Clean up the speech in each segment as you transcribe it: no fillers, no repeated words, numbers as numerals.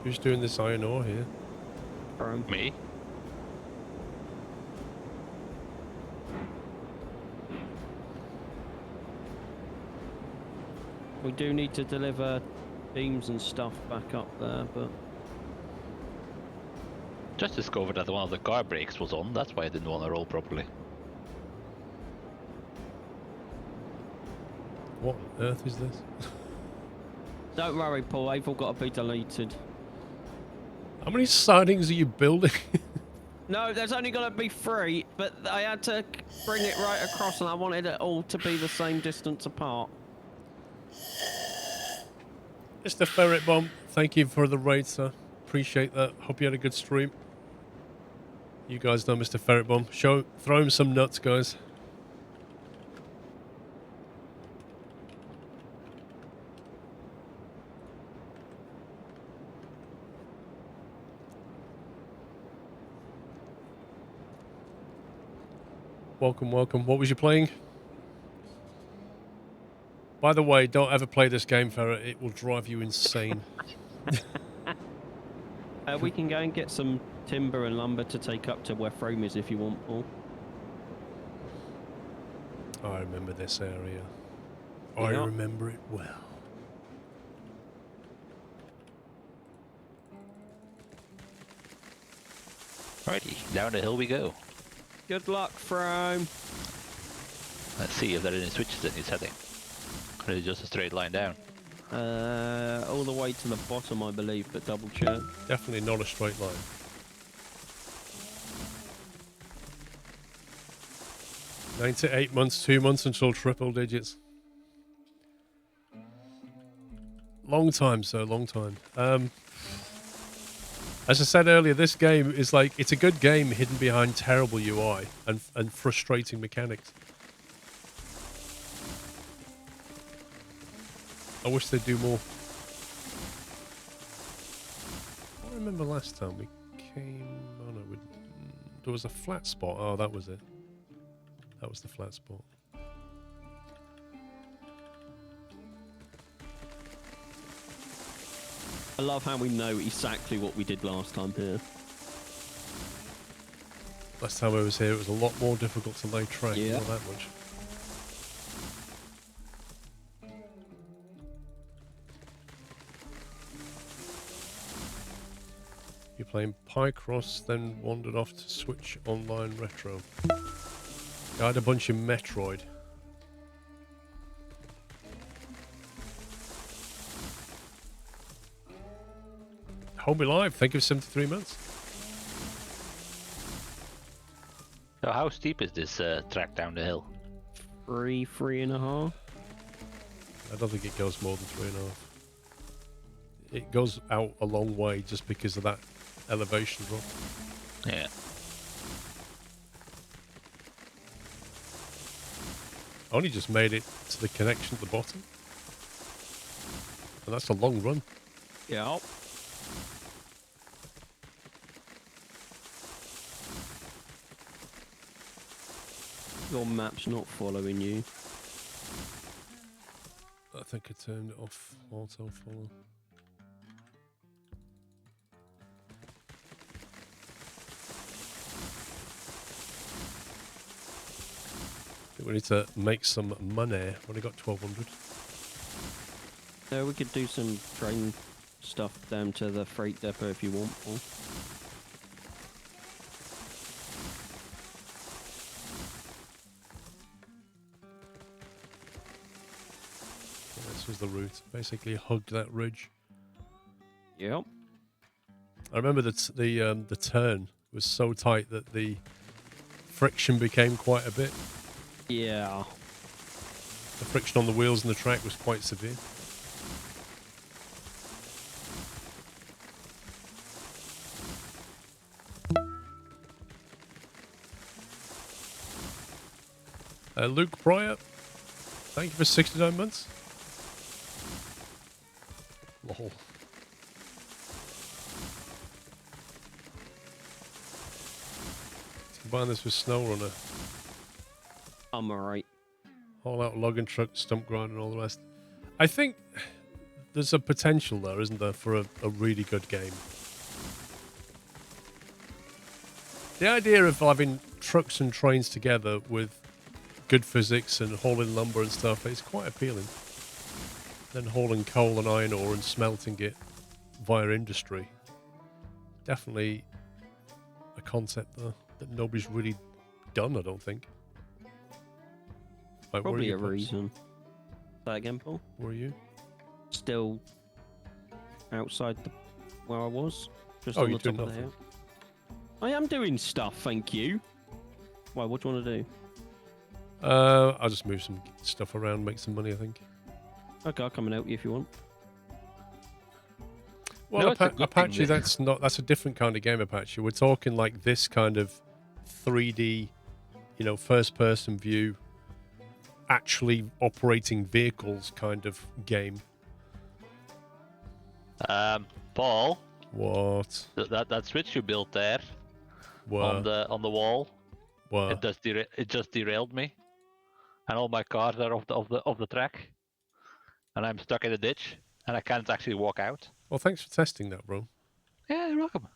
Who's doing this iron ore here? Me? We do need to deliver beams and stuff back up there, but... Just discovered that one of the car brakes was on, that's why I didn't want to roll properly. What on earth is this? Don't worry, Paul, they've all got to be deleted. How many sidings are you building? No, there's only got to be 3, but I had to bring it right across and I wanted it all to be the same distance apart. Mr. Ferret Bomb, thank you for the raid, sir. Appreciate that. Hope you had a good stream. You guys know Mr. Ferret Bomb. Throw him some nuts, guys. Welcome, welcome. What was you playing? By the way, don't ever play this game, Ferret. It will drive you insane. We can go and get some timber and lumber to take up to where Frome is if you want, Paul. I remember this area. I Yeah. remember it well. Righty, down the hill we go. Good luck, Frome. Let's see if there are any switches in his heading. Or is it just a straight line down? All the way to the bottom, I believe, but double check. Definitely not a straight line. Nine to 8 months, 2 months until triple digits. Long time, sir, long time. As I said earlier, this game is like, it's a good game hidden behind terrible UI and frustrating mechanics. I wish they'd do more. I remember last time we came... Oh no, there was a flat spot. Oh, that was it. That was the flat spot. I love how we know exactly what we did last time here. Last time I was here, it was a lot more difficult to lay track. Yeah. Not that much. You're playing Picross, then wandered off to Switch Online Retro. I had a bunch of Metroid. Hold me live. Thank you for 73 months. So how steep is this track down the hill? 3.5. I don't think it goes more than 3.5. It goes out a long way just because of that elevation drop. Yeah. I only just made it to the connection at the bottom. And that's a long run. Yeah. Your map's not following you. I think I turned it off auto follow. We need to make some money. What have got? 1,200. We could do some train stuff down to the freight depot if you want, Paul. Yeah, this was the route. Basically hugged that ridge. Yep. I remember that the turn was so tight that the friction became quite a bit. Yeah. The friction on the wheels and the track was quite severe. Luke Pryor, thank you for 69 months. Lol. Combine this with SnowRunner. I'm alright. All out logging truck, stump grind and all the rest. I think there's a potential there, isn't there, for a really good game. The idea of having trucks and trains together with good physics and hauling lumber and stuff is quite appealing. Then hauling coal and iron ore and smelting it via industry. Definitely a concept though that nobody's really done, I don't think. Like, Probably a reason. Say that again, Paul? Where are you? Still outside where I was. Just Oh, on you're the top doing of the nothing. hill. I am doing stuff, thank you. Why, what do you want to do? I'll just move some stuff around, make some money, I think. Okay, I'll come and help you if you want. Well, No, it's a good Apache, thing that's a different kind of game, Apache. We're talking like this kind of 3D, first-person view, actually operating vehicles kind of game. Paul, What? that switch you built there What? on the wall, What? it just derailed me, and all my cars are off the track, and I'm stuck in a ditch, and I can't actually walk out. Well, thanks for testing that, bro. Yeah, you're welcome.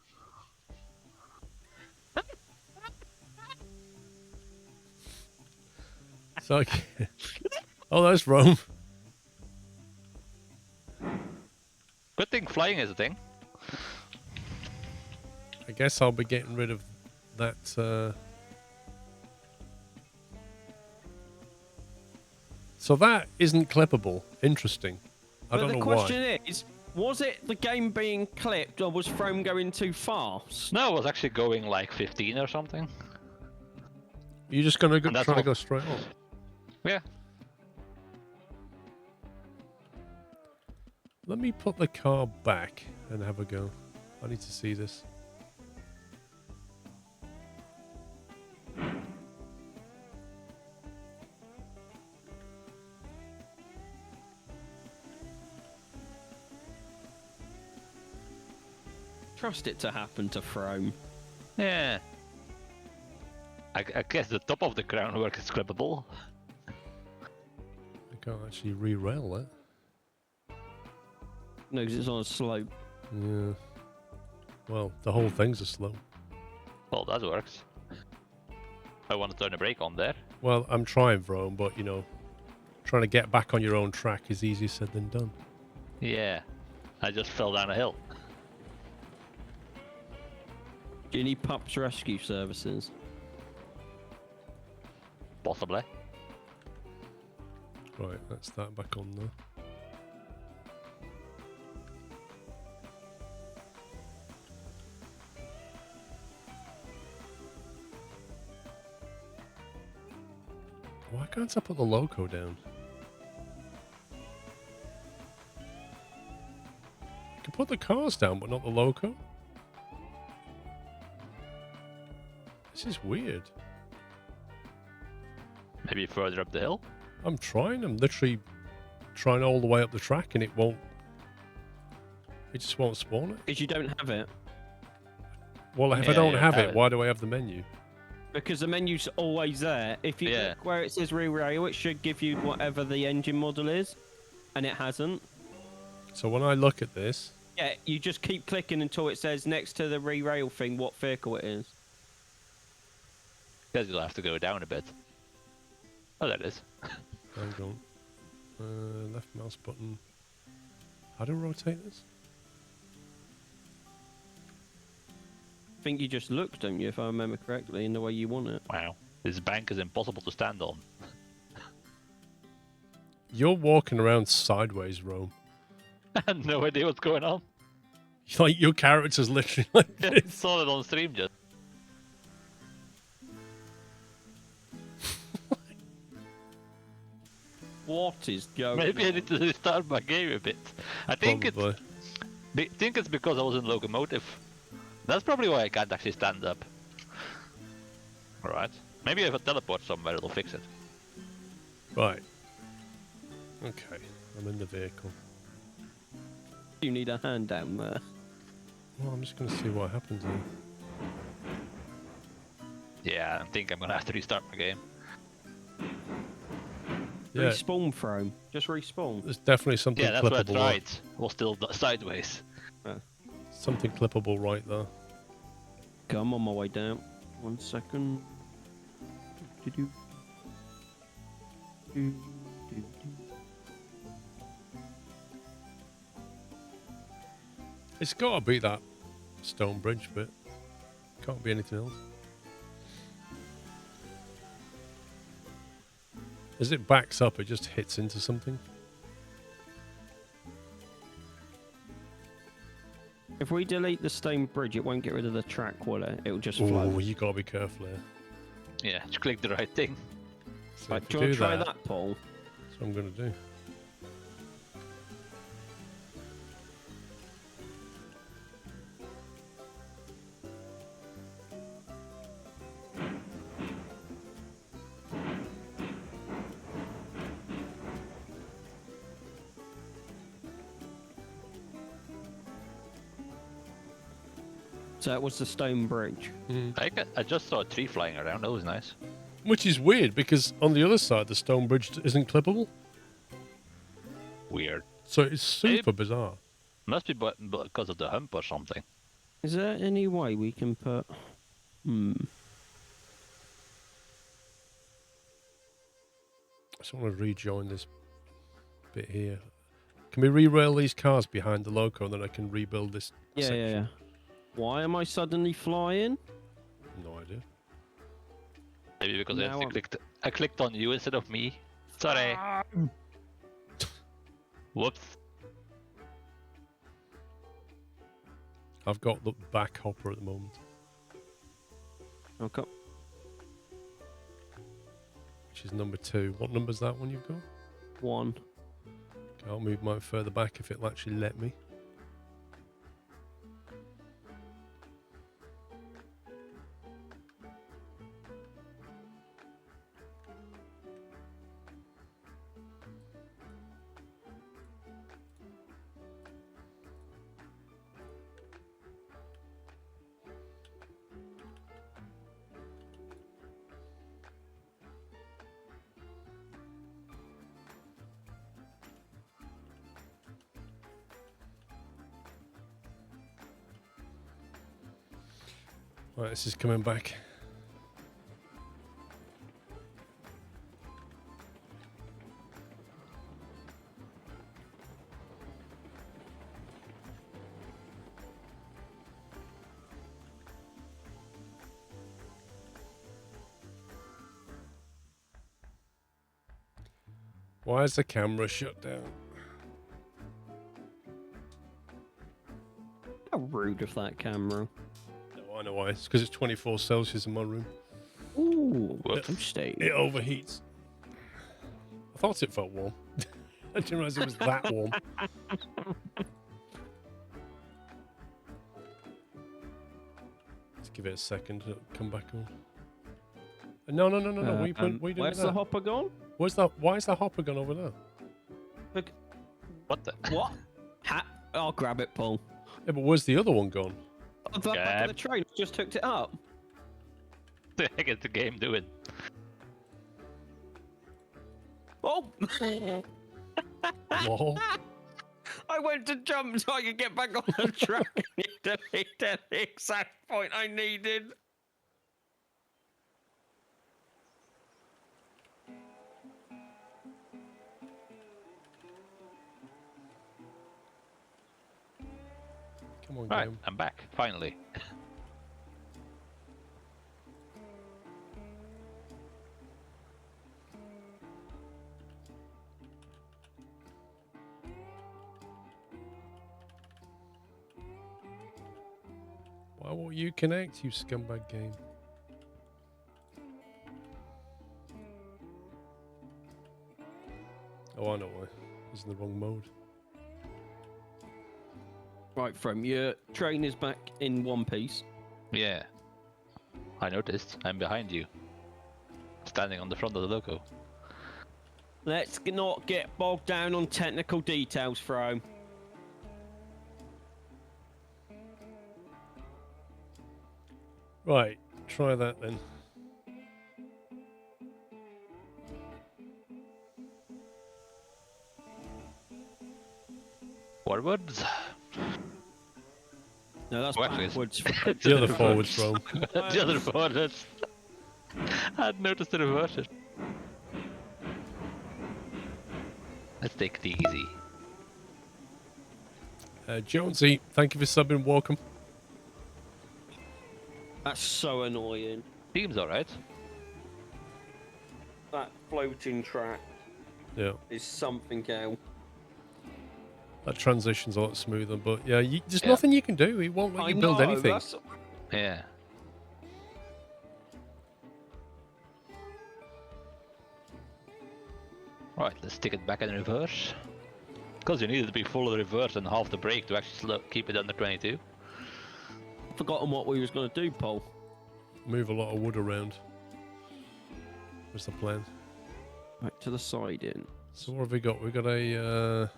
It's like, oh, that's Rome. Good thing flying is a thing. I guess I'll be getting rid of that. So that isn't clippable. Interesting. I don't know But why. the question is, was it the game being clipped or was Chrome going too fast? No, it was actually going like 15 or something. You're just gonna And that's try to all. go straight on. Yeah. Let me put the car back and have a go. I need to see this. Trust it to happen to Chrome. Yeah. I guess the top of the groundwork is clippable. I can't actually re-rail that. No, because it's on a slope. Yeah. Well, the whole thing's a slope. Well, that works. I want to turn the brake on there. Well, I'm trying, Vrome, but trying to get back on your own track is easier said than done. Yeah. I just fell down a hill. Do you need Pups Rescue Services? Possibly. Right, that's that back on there. Why can't I put the logo down? I can put the cars down, but not the logo. This is weird. Maybe further up the hill. I'm trying. I'm literally trying all the way up the track, and it won't. It just won't spawn it. Because you don't have it. Well, if I Yeah, don't you have have it, it. why do I have the menu? Because the menu's always there. If you Yeah. look where it says re-rail, it should give you whatever the engine model is. And it hasn't. So when I look at this, Yeah, you just keep clicking until it says next to the re-rail thing what vehicle it is. Guess you'll have to go down a bit. Oh, that is. hang on. Left mouse button. How do I rotate this? I think you just look, don't you, if I remember correctly, in the way you want it. Wow. This bank is impossible to stand on. You're walking around sideways, Rome. I had no idea what's going on. Like your character's literally like I this. saw it on stream just. What is going Maybe I on? need to restart my game a bit. I think Probably. it's because I was in locomotive. That's probably why I can't actually stand up. Alright. Maybe if I teleport somewhere it'll fix it. Right. Okay. I'm in the vehicle. You need a hand down there. Well, I'm just going to see what happens here. Yeah, I think I'm gonna have to restart my game. Yeah, Respawn Throne. Just respawn. there's definitely something Yeah, that's what I clippable. There. tried. Was still sideways. Something clippable right there. Come on my way down. 1 second. Do-do. Do-do-do. It's got to be that stone bridge bit. Can't be anything else. As it backs up, it just hits into something. If we delete the stone bridge, it won't get rid of the track, will it? It'll just Oh, float. you gotta be careful here. Yeah, just click the right thing. So if Do you you want do to try that, that, Paul? that's what I'm gonna do. So that was the stone bridge. I just saw a tree flying around. That was nice. Which is weird because on the other side, the stone bridge isn't clippable. Weird. So it's super bizarre. Must be because of the hump or something. Is there any way we can put... I just want to rejoin this bit here. Can we re-rail these cars behind the loco and then I can rebuild this section? Yeah. Why am I suddenly flying? No idea. Maybe because Now I clicked on you instead of me. Sorry. Whoops. I've got the back hopper at the moment, Okay. which is number 2. What number's that one you've got? 1. Okay, I'll move mine further back if it'll actually let me. Right, this is coming back. Why is the camera shut down? How rude of that camera. No, I know why. It's because it's 24 Celsius in my room. Ooh, Whoops. toasty. It overheats. I thought it felt warm. I didn't realize it was that warm. Let's give it a second to come back on. No. What are you doing Where's with the that? hopper gone? Where's that? Why is the hopper gone over there? Look, What the? what? I'll grab it, Paul. Yeah, but where's the other one gone? Oh, the back of the train just hooked it up. The heck is the game doing? Oh! Lol. I went to jump so I could get back on the track. It hit the exact point I needed. Come on, Right, game. I'm back finally. Why won't you connect, you scumbag game? Oh, I know why. He's in the wrong mode. Right, from your train is back in one piece. Yeah. I noticed. I'm behind you. Standing on the front of the loco. Let's not get bogged down on technical details, Fro. Right, try that then. forwards. No, that's Oh, actually, backwards. The other forwards, Rome. The other forwards. I hadn't noticed the reverse. Let's take it easy. Jonesy, thank you for subbing. Welcome. That's so annoying. Seems alright. That floating track Yeah, is something else. that transition's a lot smoother, but yeah, there's Yeah. nothing you can do. He won't let you build anything. That's... Yeah. Right, let's stick it back in reverse. Because you need it to be full of reverse and half the brake to actually keep it under 22. Forgotten what we was going to do, Paul. Move a lot of wood around. What's the plan? Back to the side in. So what have we got? We've got a...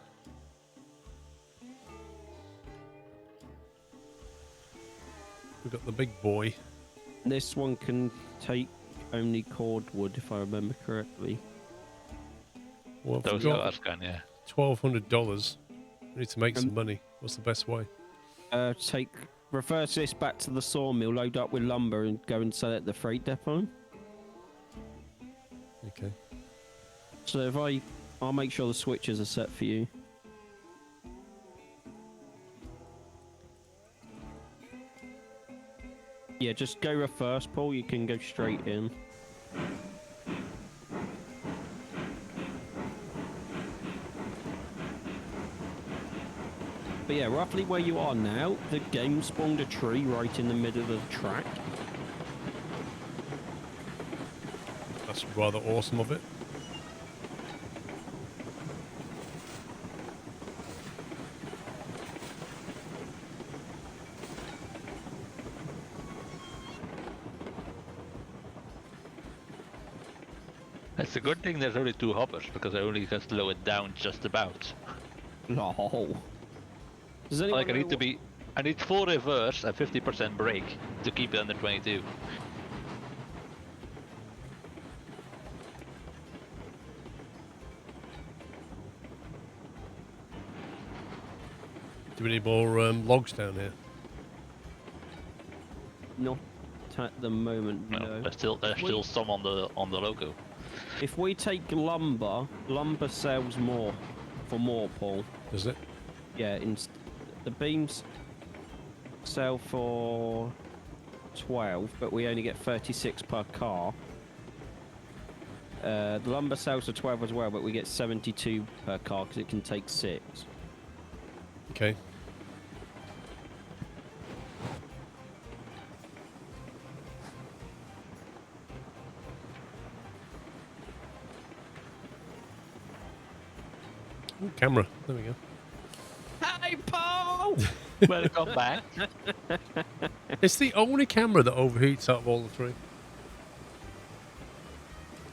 we've got the big boy. This one can take only cordwood, if I remember correctly. Well, if Those we've got cars can, yeah. $1,200. We need to make some money. What's the best way? Reverse this back to the sawmill, load up with lumber, and go and sell it at the freight depot. Okay. So if I'll make sure the switches are set for you. Yeah, just go reverse, Paul. You can go straight in. But yeah, roughly where you are now, the game spawned a tree right in the middle of the track. That's rather awesome of it. It's a good thing there's only 2 hoppers, because I only can slow it down just about. No. Does anyone Like, know I need full reverse and 50% brake to keep it under 22. Do we need more logs down here? Not at the moment, no. There's still some on the logo. If we take lumber sells more for more, Paul. Does it? Yeah, the beams sell for 12, but we only get 36 per car. The lumber sells for 12 as well, but we get 72 per car because it can take 6. Okay. Ooh, camera. There we go. Hey, Paul! Welcome back. It's the only camera that overheats out of all the 3.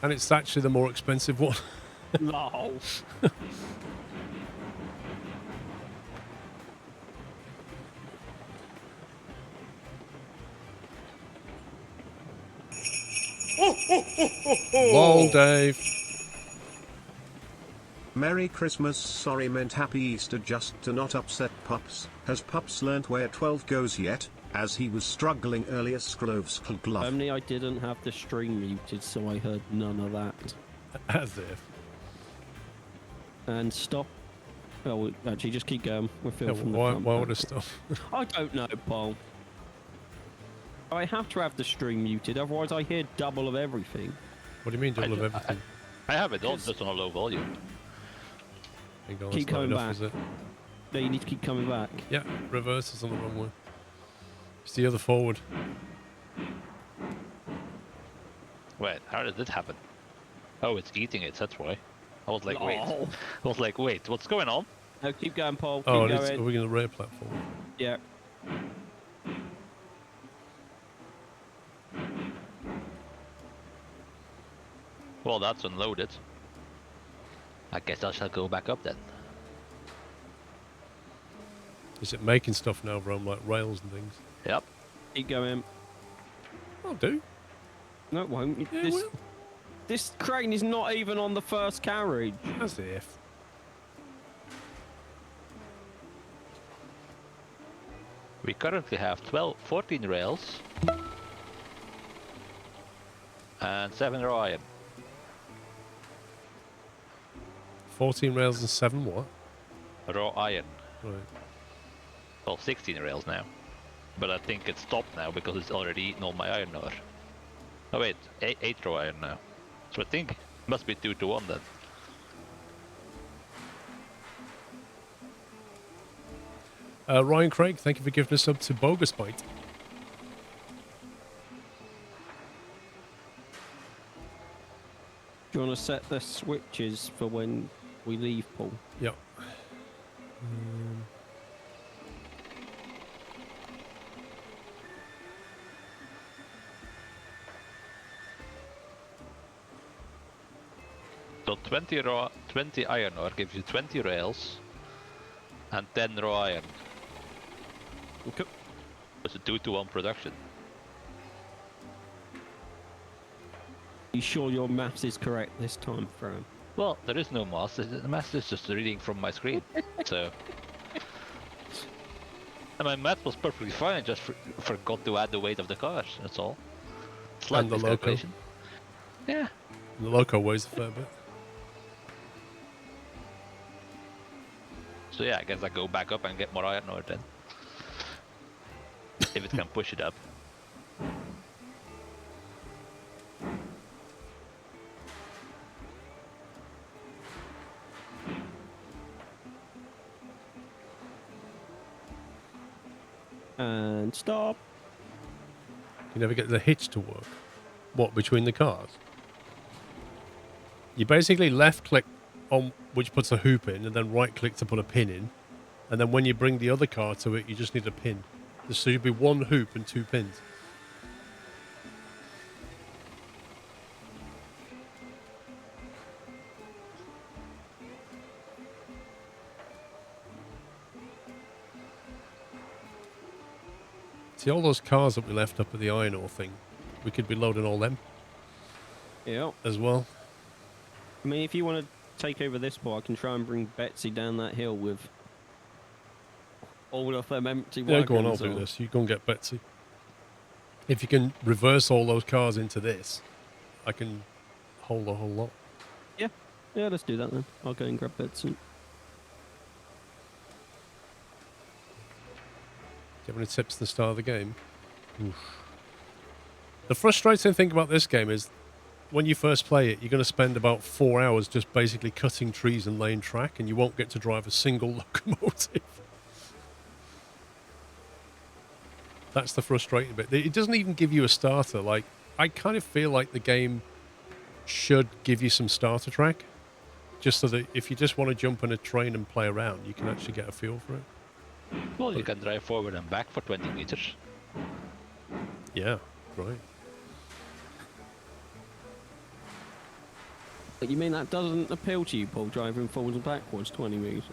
And it's actually the more expensive one. No. Lol, Dave. Merry Christmas, sorry meant Happy Easter just to not upset Pups. Has Pups learnt where 12 goes yet? As he was struggling earlier Sklovsklglov. Only I didn't have the stream muted, so I heard none of that. As if. And stop. Oh, actually, just keep going. We're Yeah, from the why front would back. I stop? I don't know, Paul. I have to have the stream muted, otherwise I hear double of everything. What do you mean double of I- everything? I have it on, just on a low volume. Hang on, Keep that's not coming enough, back. is it? No, you need to keep coming back. Yeah, reverse is on the wrong way. It's the other forward. Wait, how did this happen? Oh, it's eating it, that's why. I was like, wait. Oh. I was like, wait, what's going on? No, keep going, Paul. Keep Oh, going. are we going to rear platform? Yeah. Well, that's unloaded. I guess I shall go back up then. Is it making stuff now, Rome, like rails and things? Yep. Keep going. I'll do. No, it won't. Yeah, this, it will. this crane is not even on the first carriage. As if. We currently have 14 rails and 7 raw iron. 14 rails and 7 what? Raw iron. Right. Well, 16 rails now. But I think it's stopped now because it's already eaten all my iron ore. Oh wait, 8 raw iron now. So I think it must be 2 to 1 then. Ryan Craig, thank you for giving us up to Bogus Bite. Do you want to set the switches for when we leave, Paul? Yep. So 20 iron ore gives you 20 rails and 10 raw iron. Okay. It's a 2 to 1 production. You sure your maths is correct this time, Fran? Well, there is no math. The math is just reading from my screen. So, and my math was perfectly fine. I just forgot to add the weight of the cars. That's all. Slight And the loco. miscalculation. Yeah. The loco weighs a fair bit. So yeah, I guess I go back up and get more iron ore then. If it can push it up. And stop. You never get the hitch to work. What, between the cars? You basically left click on which puts a hoop in, and then right click to put a pin in. And then when you bring the other car to it, you just need a pin. So you'd be 1 hoop and 2 pins. See, all those cars that we left up at the iron ore thing, we could be loading all them Yeah. as well. I mean, if you want to take over this part, I can try and bring Betsy down that hill with all of them empty Yeah, wagons. go on, I'll do this. You go and get Betsy. If you can reverse all those cars into this, I can hold a whole lot. Yeah, let's do that then. I'll go and grab Betsy. Do you have any tips at the start of the game? Oof. The frustrating thing about this game is when you first play it, you're going to spend about 4 hours just basically cutting trees and laying track, and you won't get to drive a single locomotive. That's the frustrating bit. It doesn't even give you a starter. Like, I kind of feel like the game should give you some starter track, just so that if you just want to jump in a train and play around, you can actually get a feel for it. Well, you can drive forward and back for 20 meters. Yeah, right. But you mean that doesn't appeal to you, Paul, driving forwards and backwards 20 meters?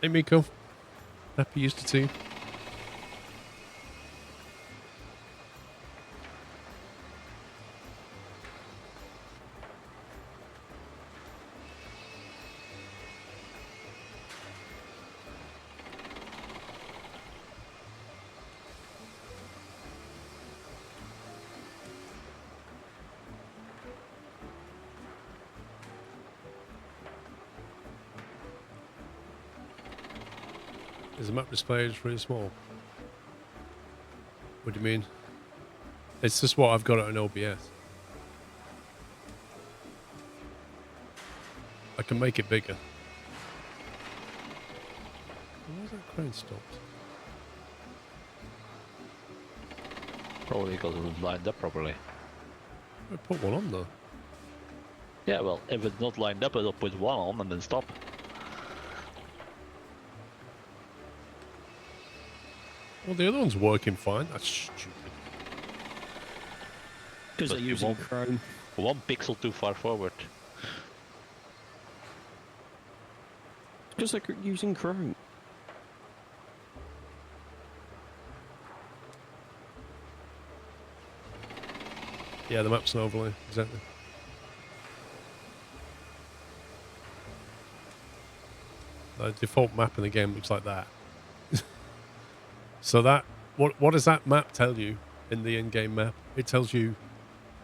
Hey, Miko. Happy Easter to you. Is the map display is really small? What do you mean? It's just what I've got at an OBS. I can make it bigger. Where's that crane stopped? Probably because it was lined up properly. I put one on though. Yeah, well, if it's not lined up, it'll put one on and then stop. Well, the other one's working fine. That's stupid. Because they're you using won't- Chrome. 1 pixel too far forward. Because they're using Chrome. Yeah, the map's an overlay, exactly. The default map in the game looks like that. So that, what does that map tell you in the in-game map? It tells you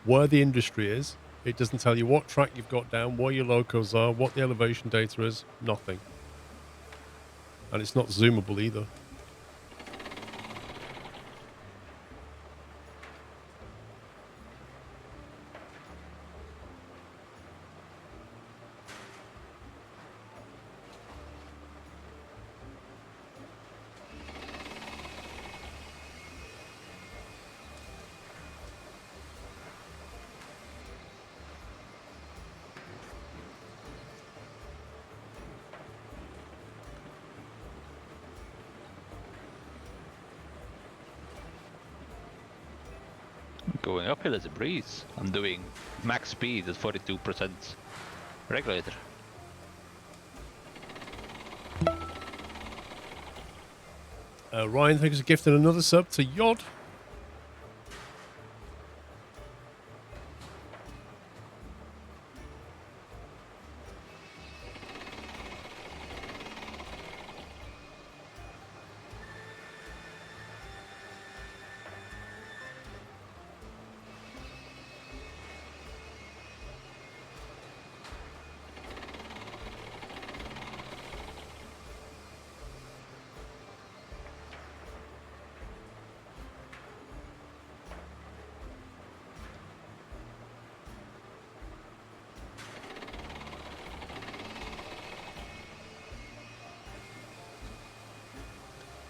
where the industry is. It doesn't tell you what track you've got down, where your locos are, what the elevation data is, nothing. And it's not zoomable either. Going uphill is a breeze. I'm doing max speed at 42% regulator. Ryan, thanks for gifting another sub to Yod.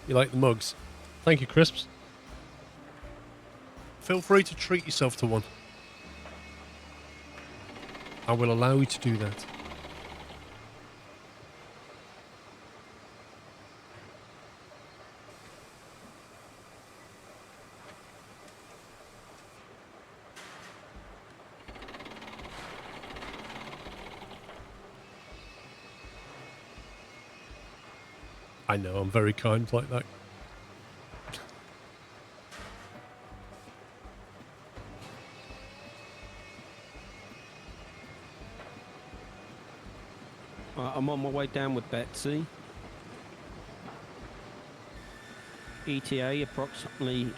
You like the mugs? Thank you, Crisps. Feel free to treat yourself to one. I will allow you to do that. I know, I'm very kind like that. I'm on my way down with Betsy. ETA approximately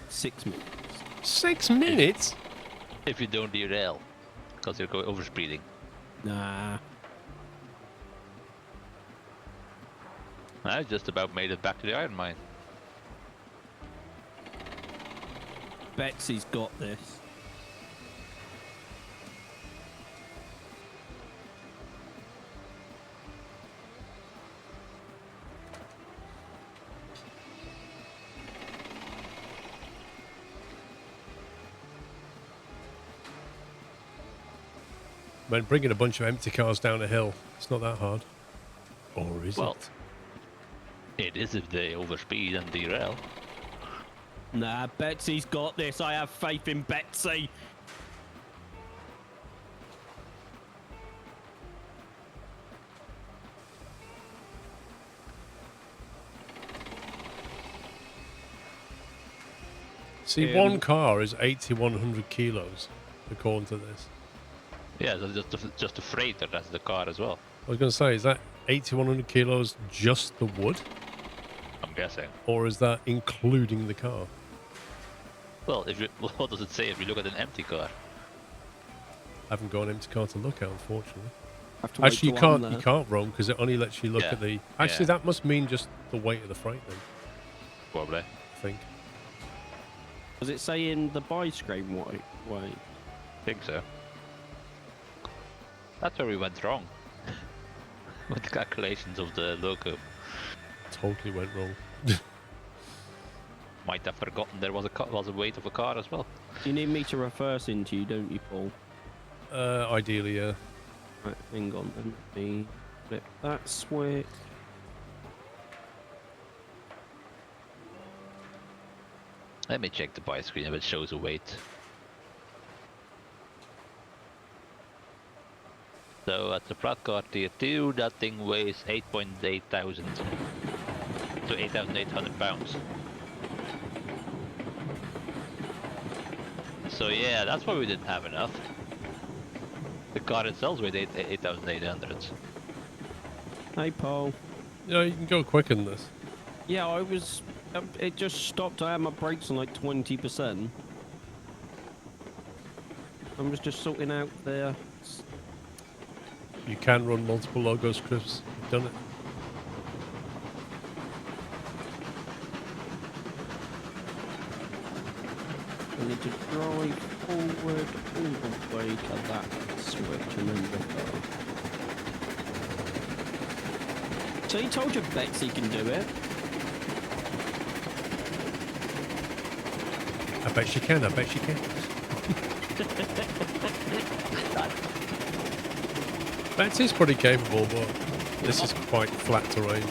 6 minutes. 6 minutes? If you don't derail, because you're going overspeeding. Nah. I just about made it back to the iron mine. Betsy's got this. When bringing a bunch of empty cars down a hill, it's not that hard. Or is Well, it? it is if they overspeed and derail. Nah, Betsy's got this. I have faith in Betsy. See, one car is 8,100 kilos, according to this. Yeah, so just a freighter, that's the car as well. I was going to say, is that 8,100 kilos just the wood? I'm guessing. Or is that including the car? Well, if you, what does it say if you look at an empty car? I haven't got an empty car to look at, unfortunately. Have to wait Actually, till I'm you there. can't roam because it only lets you look Yeah, at the... Actually, yeah. that must mean just the weight of the freight then, Probably. I think. Does it say in the buy screen way? Think so. That's where we went wrong. With the calculations of the loco. Totally went wrong. Might have forgotten there was a weight of a car as well. You need me to reverse into you, don't you, Paul? Ideally, yeah. Right, hang on then. Let me flip that switch. Let me check the buy screen if it shows a weight. So at the flat car tier 2, that thing weighs 8.8 thousand. So 8,800 pounds. So yeah, that's why we didn't have enough. The car itself weighed 8,800. Hey, Paul. Yeah, you can go quicker than this. Yeah, I was. It just stopped. I had my brakes on like 20%. I was just sorting out the. You can run multiple logos, Chris. You've done it. I need to drive forward all the way to that switch and then lift up. So you told you Betsy can do it? I bet she can. I bet she can. Betsy's pretty capable, but this is quite flat terrain.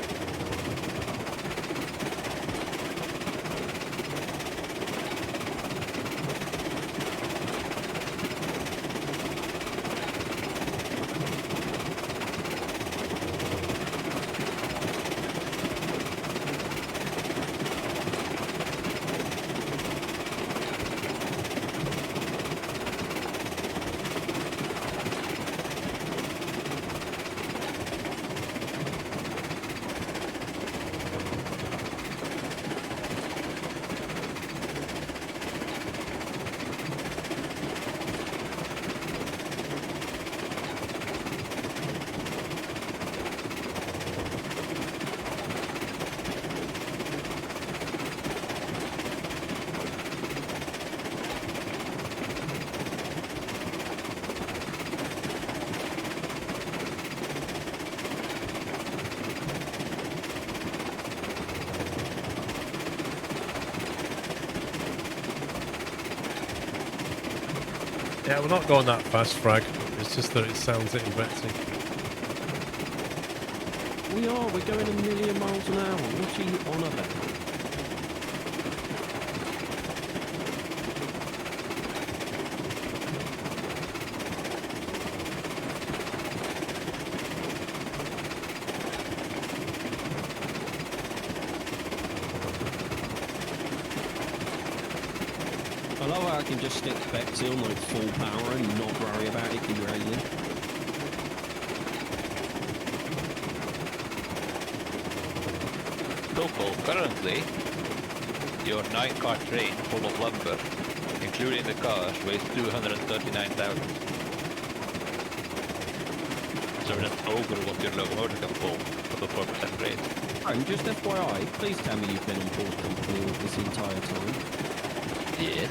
Yeah, we're not going that fast, Frag. It's just that it sounds it in Betsy. We are. We're going a million miles an hour. What's he on about? I love how I can just stick Betsy on like full power and not worry about it derailing. Local, currently, your 9-car train full of lumber, including the cars, weighs 239,000. So that's over what your locomotive can pull for the 4% rate. And just FYI, please tell me you've been on board company with this entire time. Yes.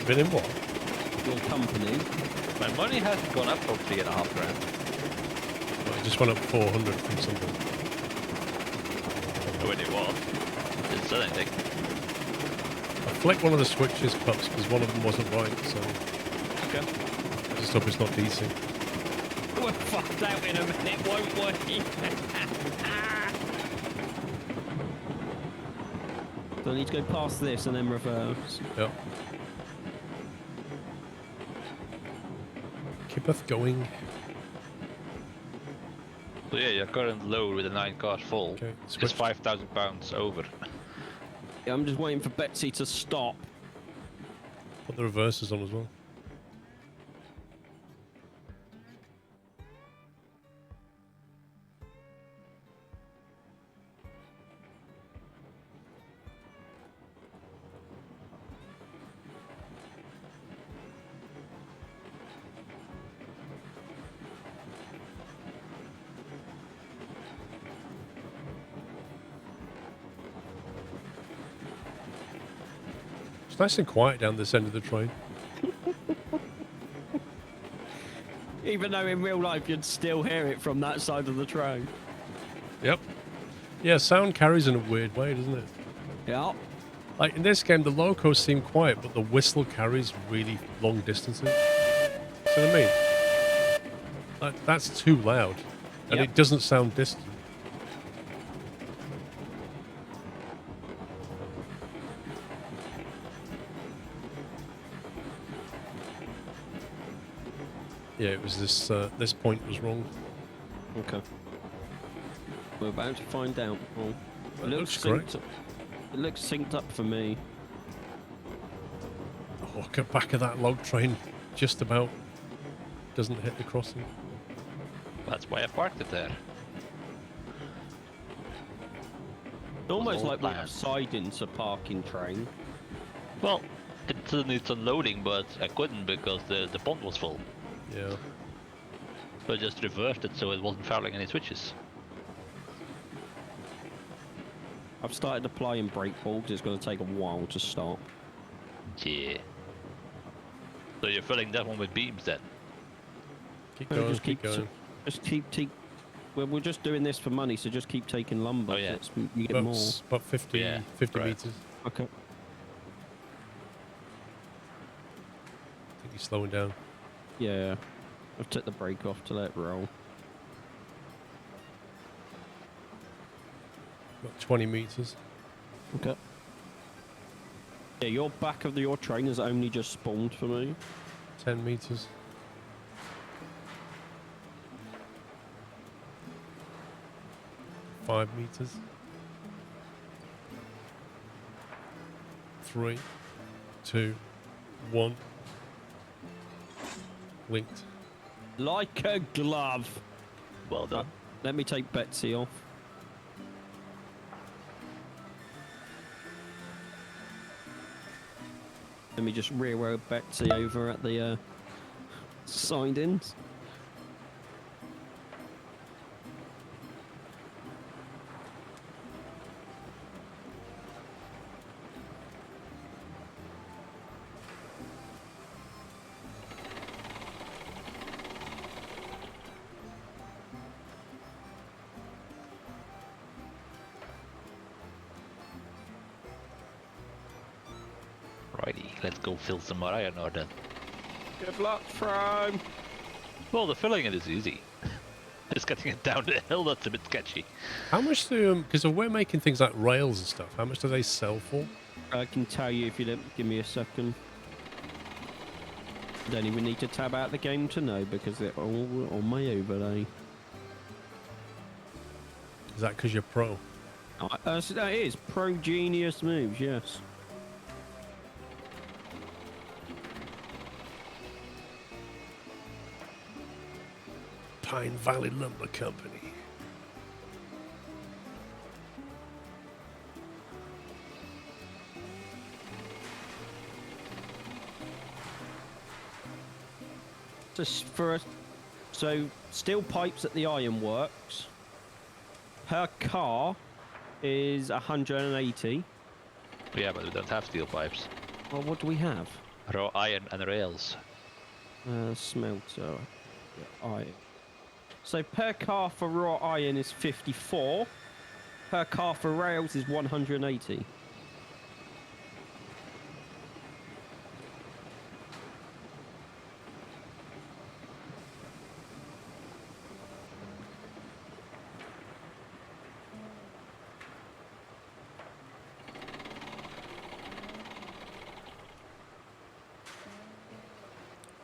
Been in what? Your company. My money hasn't gone up from 3.5 grand. Well, it just went up 400 from something. When it was. Didn't sell anything. I flicked one of the switches, Pups, because one of them wasn't right, so Okay. I just hope it's not DC. We're fucked out in a minute, won't we? So I need to go past this and then reverse. Yep. Keepeth going. So yeah, your current load with the 9 cars full Okay, is switch. 5,000 pounds over. Yeah, I'm just waiting for Betsy to stop. Put the reversers on as well. It's nice and quiet down this end of the train. Even though in real life you'd still hear it from that side of the train. Yep. Yeah, sound carries in a weird way, doesn't it? Yeah. Like in this game, the locos seem quiet, but the whistle carries really long distances. See what I mean? Like, that's too loud, and Yep. it doesn't sound distant. Yeah, it was this. This point was wrong. Okay. We're about to find out. Oh, That looks correct. synced up. It looks synced up for me. Oh, look at back of that log train. Just about doesn't hit the crossing. That's why I parked it there. Almost all like we have planned. sidings a parking train. Well, it needs unloading, but I couldn't because the pond was full. Yeah. So I just reversed it so it wasn't fouling any switches. I've started applying brake ball because it's going to take a while to stop. Yeah. So you're filling that one with beams then? Keep Well, going. just Keep going. Just keep. Well, we're just doing this for money, so just keep taking lumber. Oh, yeah. You get more. About 50, Yeah, 50 right. meters. Okay. I think he's slowing down. Yeah. I've took the brake off to let it roll. About 20 meters. Okay. Yeah, your back of your train has only just spawned for me. 10 meters. Five meters. 3, 2, 1. Linked. Like a glove. Well done. Let me take Betsy off. Let me just rear Betsy over at the sidings. Righty, let's go fill some more iron ore then. Good luck, Frome. Well, the filling it is easy. Just getting it down the hill, that's a bit sketchy. How much do, because we're making things like rails and stuff, how much do they sell for? I can tell you if you don't give me a second. Don't even need to tab out the game to know because they're all on my overlay. Is that because you're pro? So that is pro genius moves, yes. Pine Valley Lumber Company. Just for so steel pipes at the ironworks. Per car is 180. Yeah, but we don't have steel pipes. Well, what do we have? Raw iron and rails. Smelter. Yeah, iron. So per car for raw iron is 54. Per car for rails is 180.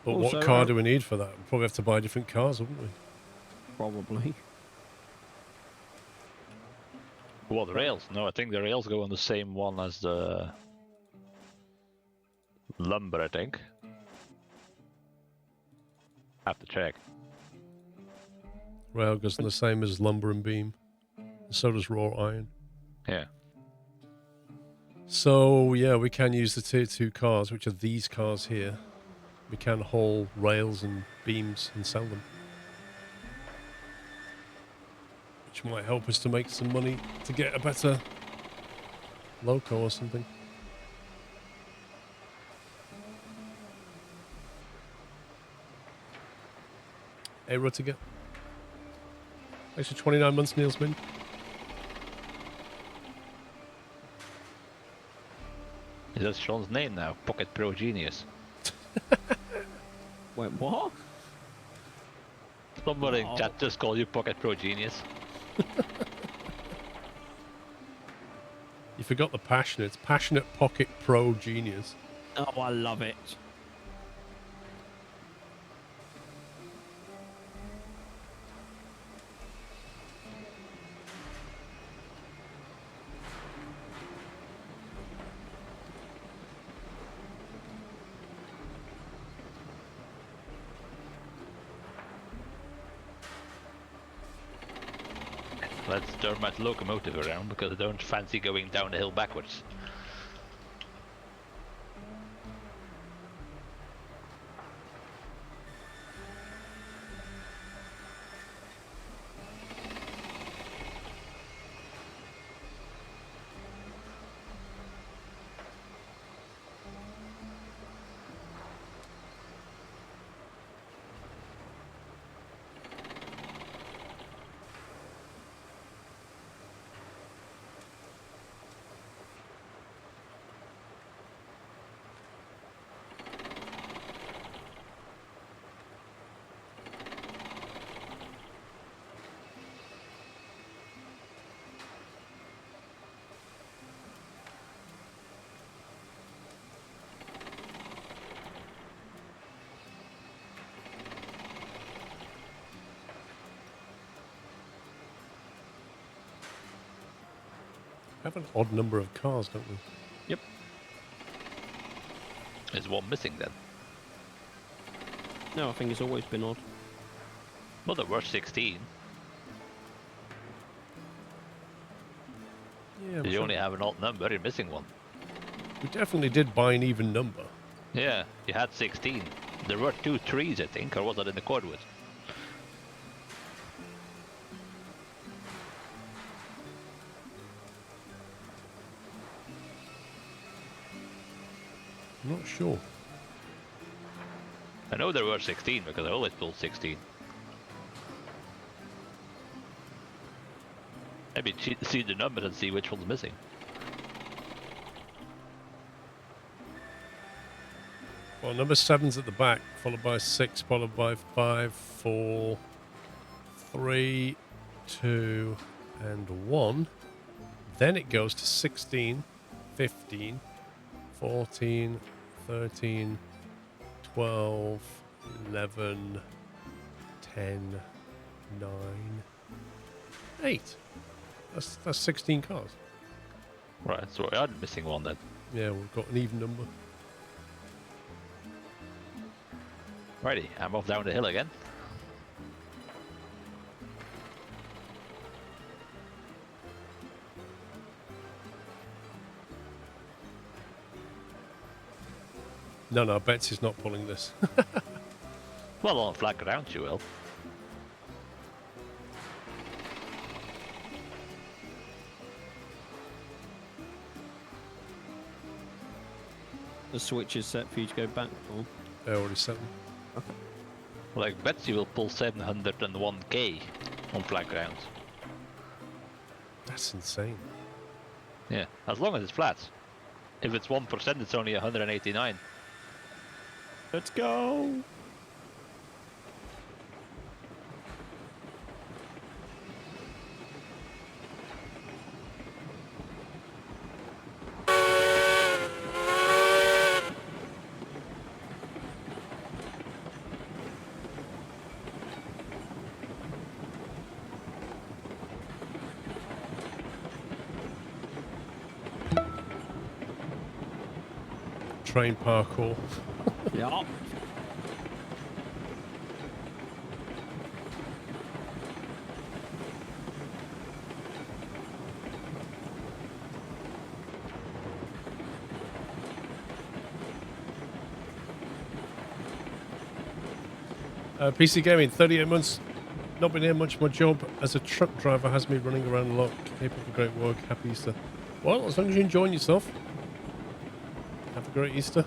But Also, what car do we need for that? We'll probably have to buy different cars, wouldn't we? Probably. Well, the rails. No, I think the rails go on the same one as the lumber, I think. Have to check. Rail goes the same as lumber and beam. So does raw iron. Yeah. So, yeah, we can use the tier 2 cars, which are these cars here. We can haul rails and beams and sell them. Which might help us to make some money to get a better loco or something. Hey, Ruttiger. Thanks for 29 months, Nielsman. Is that Sean's name now? Pocket Pro Genius. Wait, what? Somebody in Oh. chat just called you Pocket Pro Genius. You forgot the passionate. It's Passionate Pocket Pro Genius. Oh, I love it. let's turn my locomotive around because I don't fancy going down the hill backwards. We have an odd number of cars, don't we? Yep. There's one missing then. No, I think it's always been odd. Well, there were 16. Yeah, I'm You sure. only have an odd number, you're missing one. We definitely did buy an even number. Yeah, you had 16. There were 2 trees, I think, or was that in the cordwood? I'm not sure. I know there were 16 because I always pulled 16. Maybe see the numbers and see which one's missing. Well, number 7's at the back, followed by 6, followed by 5, 4, 3, 2, and 1. Then it goes to 16, 15, 14, 13, 12, 11, 10, 9, 8. That's 16 cars. Right, so we are missing one then. Yeah, we've got an even number. Righty, I'm off down the hill again. No, Betsy's not pulling this. Well, on flat ground you will. The switch is set for you to go back for. I already set them. Like Betsy will pull 701k on flat ground. That's insane. Yeah, as long as it's flat. If it's 1%, it's only 189. Let's go! Train parkour. Yeah. PC Gaming, 38 months. Not been here much. My job as a truck driver has me running around a lot. Keep up the great work. Happy Easter. Well, as long as you're enjoying yourself. Have a great Easter.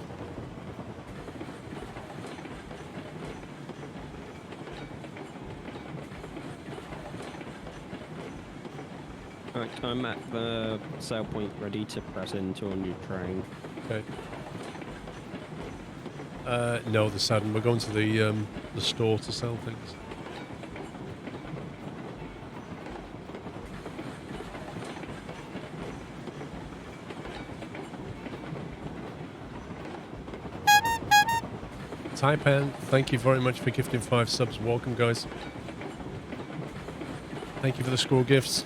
Right, I'm at the sale point ready to press into a new train. Okay. No, the Saturn. We're going to the store to sell things. Taipan, thank you very much for gifting 5 subs. Welcome, guys. Thank you for the score gifts.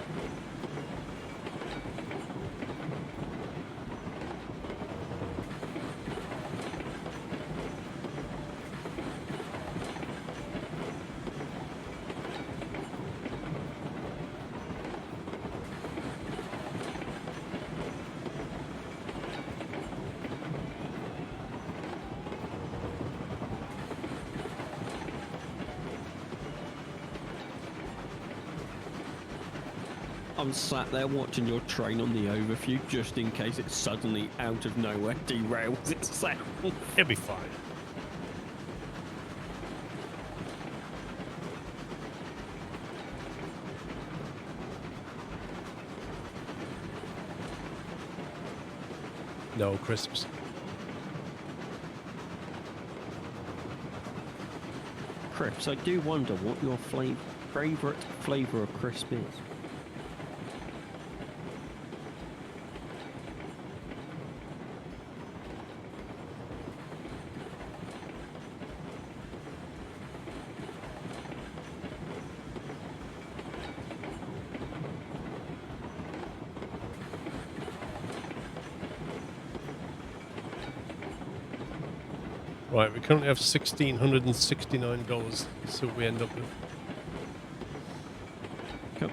I'm sat there watching your train on the overview just in case it suddenly out of nowhere derails itself. It'll be fine. No crisps. Crisps, I do wonder what your favourite flavour of crisp is. Right, we currently have $1,669. So we end up with. Cool.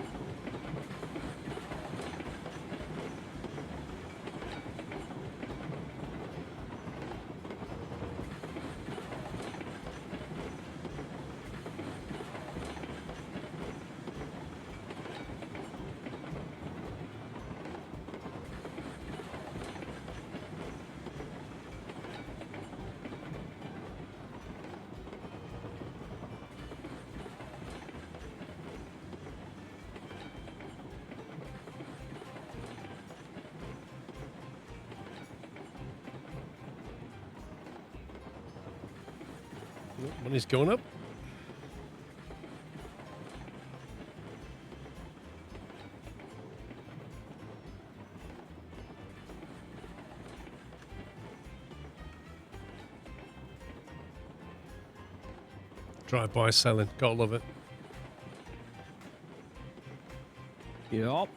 Money's going up. Drive-by selling. Gotta love it. Yup.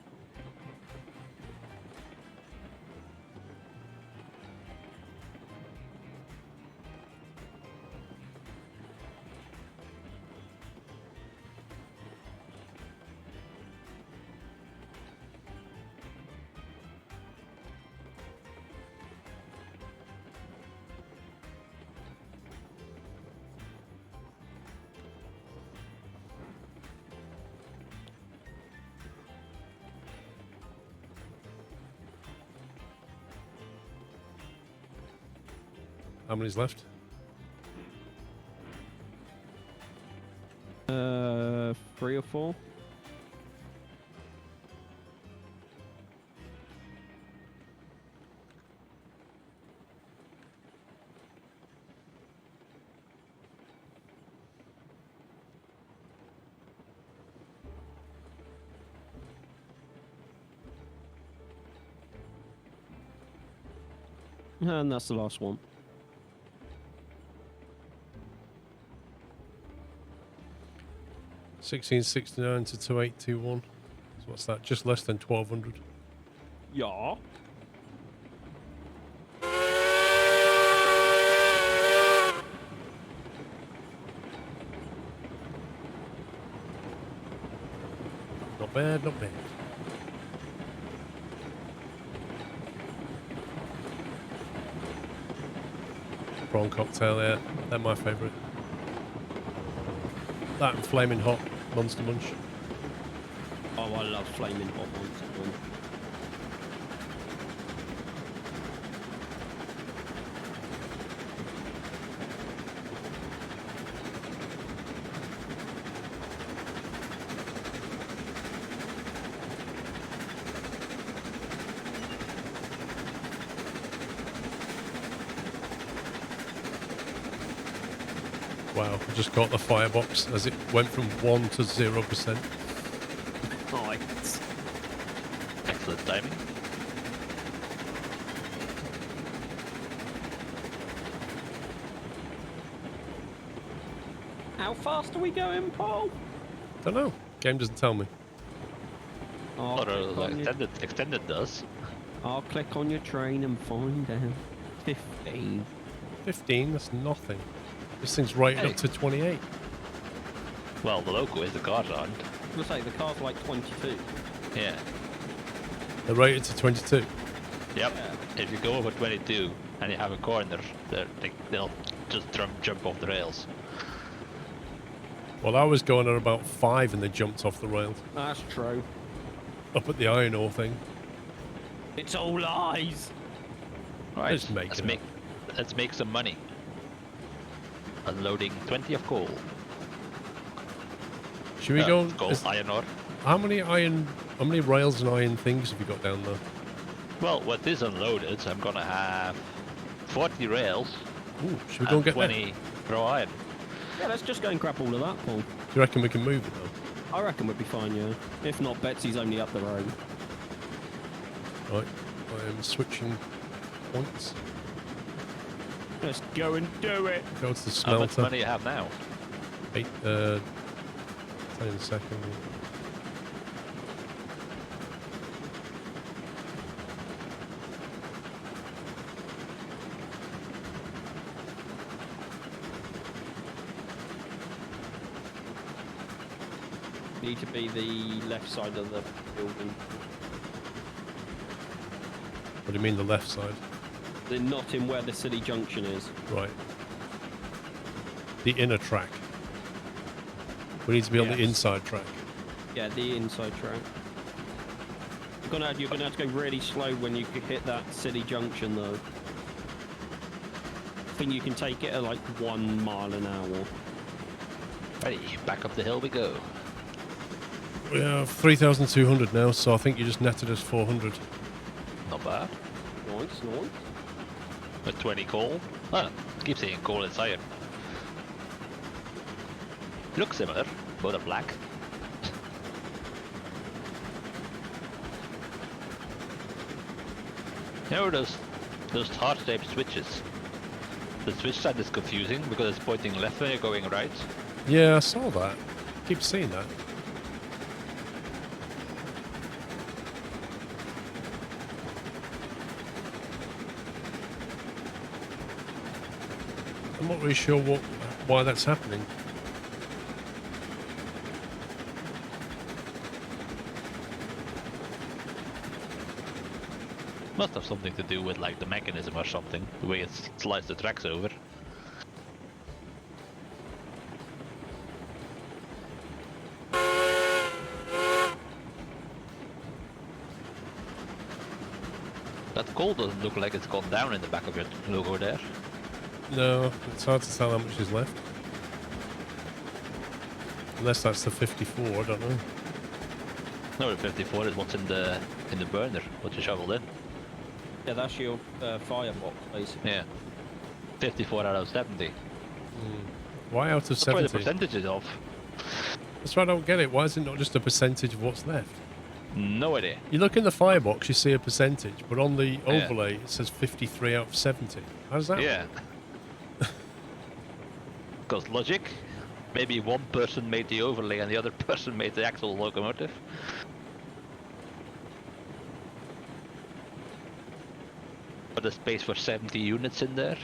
How many's left? 3 or 4. And that's the last one. $1,669 to 2,821. So what's that? Just less than 1,200. Yeah. Not bad, not bad. Prawn cocktail, yeah, they're my favourite. That and flaming hot Monster Munch. Oh, I love flaming hot ones. Wow, I just got the firebox as it went from 1 to 0%. Nice. Excellent timing. How fast are we going, Paul? Don't know. Game doesn't tell me. I'll, Or click on your, extended does. I'll click on your train and find out. 15. 15, that's nothing. This thing's rated Hey. up to 28. Well, the local is, the cars aren't. I was gonna say, the car's like 22. Yeah. They're rated to 22. Yep. Yeah. If you go over 22 and you have a corner, they'll just jump off the rails. Well, I was going at about 5 and they jumped off the rails. That's true. up at the iron ore thing. It's all lies. Right, Just make it up. let's make some money. Unloading 20 of coal. Should we go? Coal, iron ore. How many rails and iron things have you got down there? Well, with this unloaded, I'm gonna have 40 rails Ooh, should we go and get 20 raw iron. Yeah, let's just go and grab all of that, Paul. that? Do you reckon we can move it though? I reckon we'd be fine, yeah. If not, Betsy's only up the road. Right, I am switching points. Let's go and do it. Go to the How much smelter. money you have now? 10 seconds. Need to be the left side of the building. What do you mean the left side? They're not in where the city junction is. Right. The inner track. We need to be on the Yes. inside track. Yeah, the inside track. You're gonna have to go really slow when you hit that city junction, though. I think you can take it at like 1 mile an hour. Ready, back up the hill we go. We have 3,200 now, so I think you just netted us 400. Not bad. Nice, nice. With 20 coal. Ah, keep saying coal and iron. Look similar, both are black. You know those heart-shaped switches? The switch side is confusing because it's pointing left when you're going right. Yeah, I saw that. Keep seeing that. I'm not really sure why that's happening. Must have something to do with like the mechanism or something, the way it slides the tracks over. That coal doesn't look like it's gone down in the back of your logo there. No, it's hard to tell how much is left. Unless that's the 54, I don't know. No, the 54 is what's in the burner, what you shoveled in. Yeah, that's your firebox, basically. Yeah. 54 out of 70. Why out of That's why the 70? percentage is off. That's why I don't get it. Why is it not just a percentage of what's left? No idea. You look in the firebox, you see a percentage, but on the Yeah. overlay it says 53 out of 70. How does that Yeah. Because logic. Maybe one person made the overlay and the other person made the actual locomotive. But there's space for 70 units in there.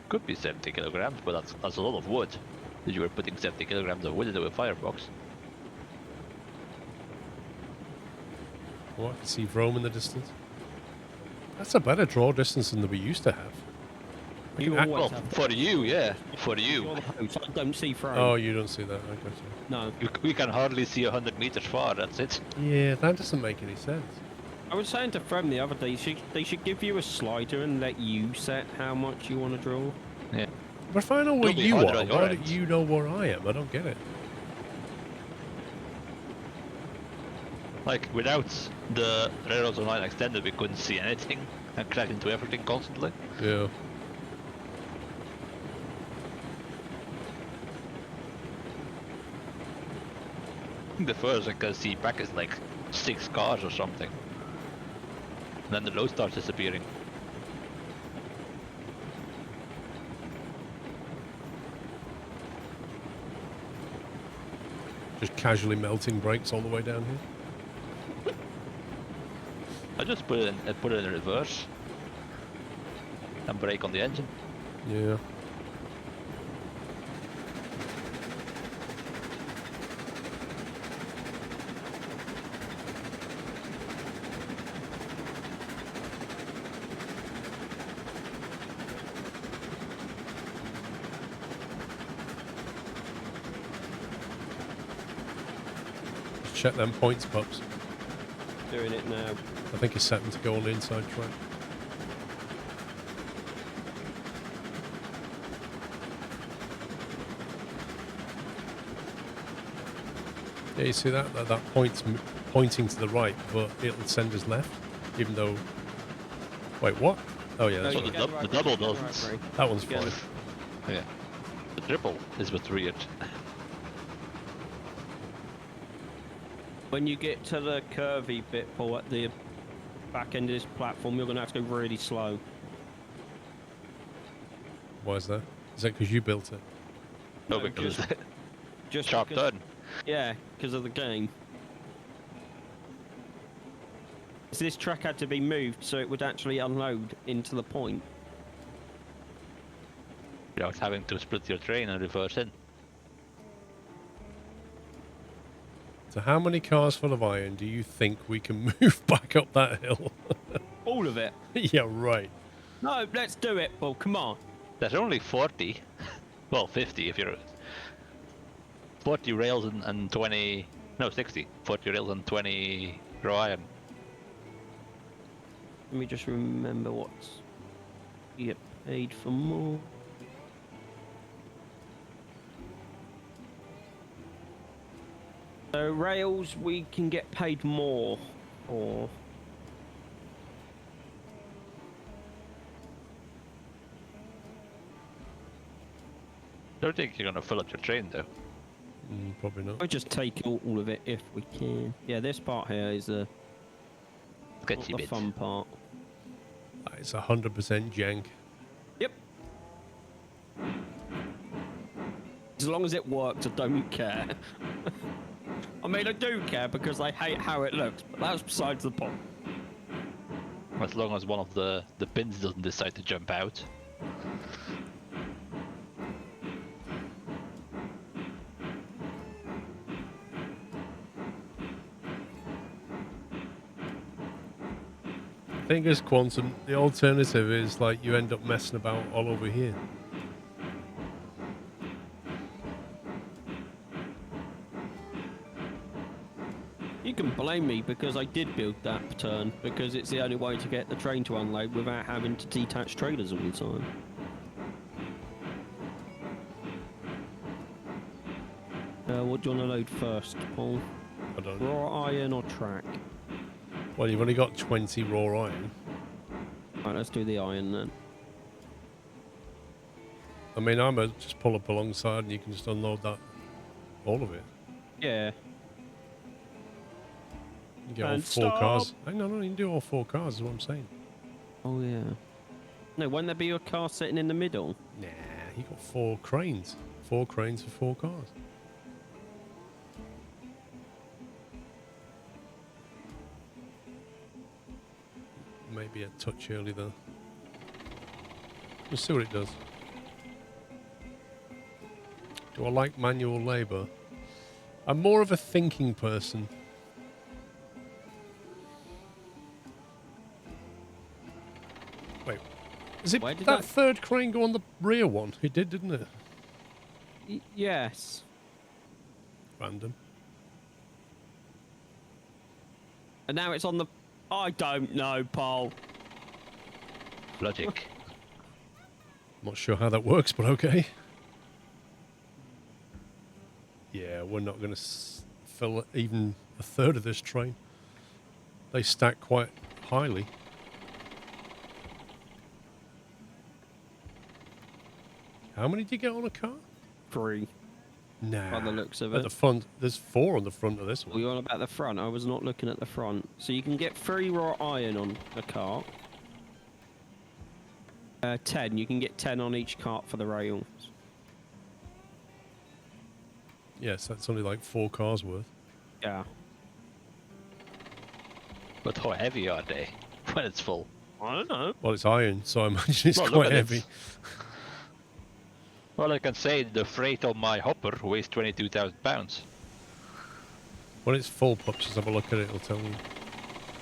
Could be 70 kilograms, but that's a lot of wood. That you were putting 70 kilograms of wood into a firebox. Oh, I can see Rome in the distance. That's a better draw distance than we used to have. You I- always Well, have for you, yeah, for you. You're the host, I don't see Fro. Oh, you don't see that. I got you. No. We can hardly see 100 meters far, that's it. Yeah, that doesn't make any sense. I was saying to Frem the other day, they should give you a slider and let you set how much you want to draw. Yeah. But if I know where It'll be you harder are, on your why end. do you know where I am? I don't get it. Like, without the railroads online extended, we couldn't see anything and crash into everything constantly. Yeah. I think the furthest I can see back is like 6 cars or something. And then the load starts disappearing. Just casually melting brakes all the way down here. I just put it in reverse and brake on the engine. Yeah. check them points, pups. Doing it now. I think it's set them to go on the inside track. Yeah, you see that? That point's pointing to the right, but it'll send us left, even though... Wait, what? Oh, yeah, that's No, Well, you right. get the right, double you get doesn't. right. That one's Yeah. fine. Yeah. The triple is what's weird. When you get to the curvy bit, Paul, at the back end of this platform, you're going to have to go really slow. Why is that? Is that because you built it? No, No, because Just sharp because, turn. Yeah, because of the game. So this track had to be moved so it would actually unload into the point. Without having to split your train and reverse in. So how many cars full of iron do you think we can move back up that hill? All of it. Yeah, right. No, let's do it, Paul. Come on. There's only 40. Well, 50 if you're... 40 rails and 20... No, 60. 40 rails and 20 raw iron. Let me just remember what's... You get paid for more. So rails, we can get paid more. Or... Don't think you're gonna fill up your train though. Probably not. We'll just take all of it if we can. Yeah, this part here is the Sketchy bit. fun part. It's 100% jank. Yep. As long as it works, I don't care. I mean, I do care because I hate how it looks, but that's besides the point. As long as one of the pins doesn't decide to jump out. I think as Quantum, the alternative is like you end up messing about all over here. You can blame me because I did build that turn, because it's the only way to get the train to unload without having to detach trailers all the time. What do you want to load first, Paul? I don't know. Raw iron or track? Well, you've only got 20 raw iron. Right, let's do the iron then. I mean, I might just pull up alongside and you can just unload that, all of it. Yeah. You get all And 4 stop. cars. Hey, no, you can do all 4 cars, is what I'm saying. Oh yeah. No, won't there be a car sitting in the middle? Nah, you got 4 cranes. 4 cranes for 4 cars. Maybe a touch early though. Let's see what it does. Do I like manual labour? I'm more of a thinking person. Wait, is it Where did that that- third crane go on the rear one? It did, didn't it? Yes. Random. And now it's on the... I don't know, Paul. Logic. Not sure how that works, but okay. Yeah, we're not going to fill even a third of this train. They stack quite highly. How many do you get on a car? 3. Nah. By the looks of At it. the front, there's 4 on the front of this Were one. you on about the front? I was not looking at the front. So you can get 3 raw iron on a cart. 10. You can get 10 on each cart for the rails. Yes, that's only like 4 cars worth. Yeah. But how heavy are they when it's full? I don't know. Well, it's iron, so I imagine it's Well, look quite at heavy. it. Well, I can say the freight on my hopper weighs 22,000 pounds. When it's full, pups, just have a look at it, it'll tell you.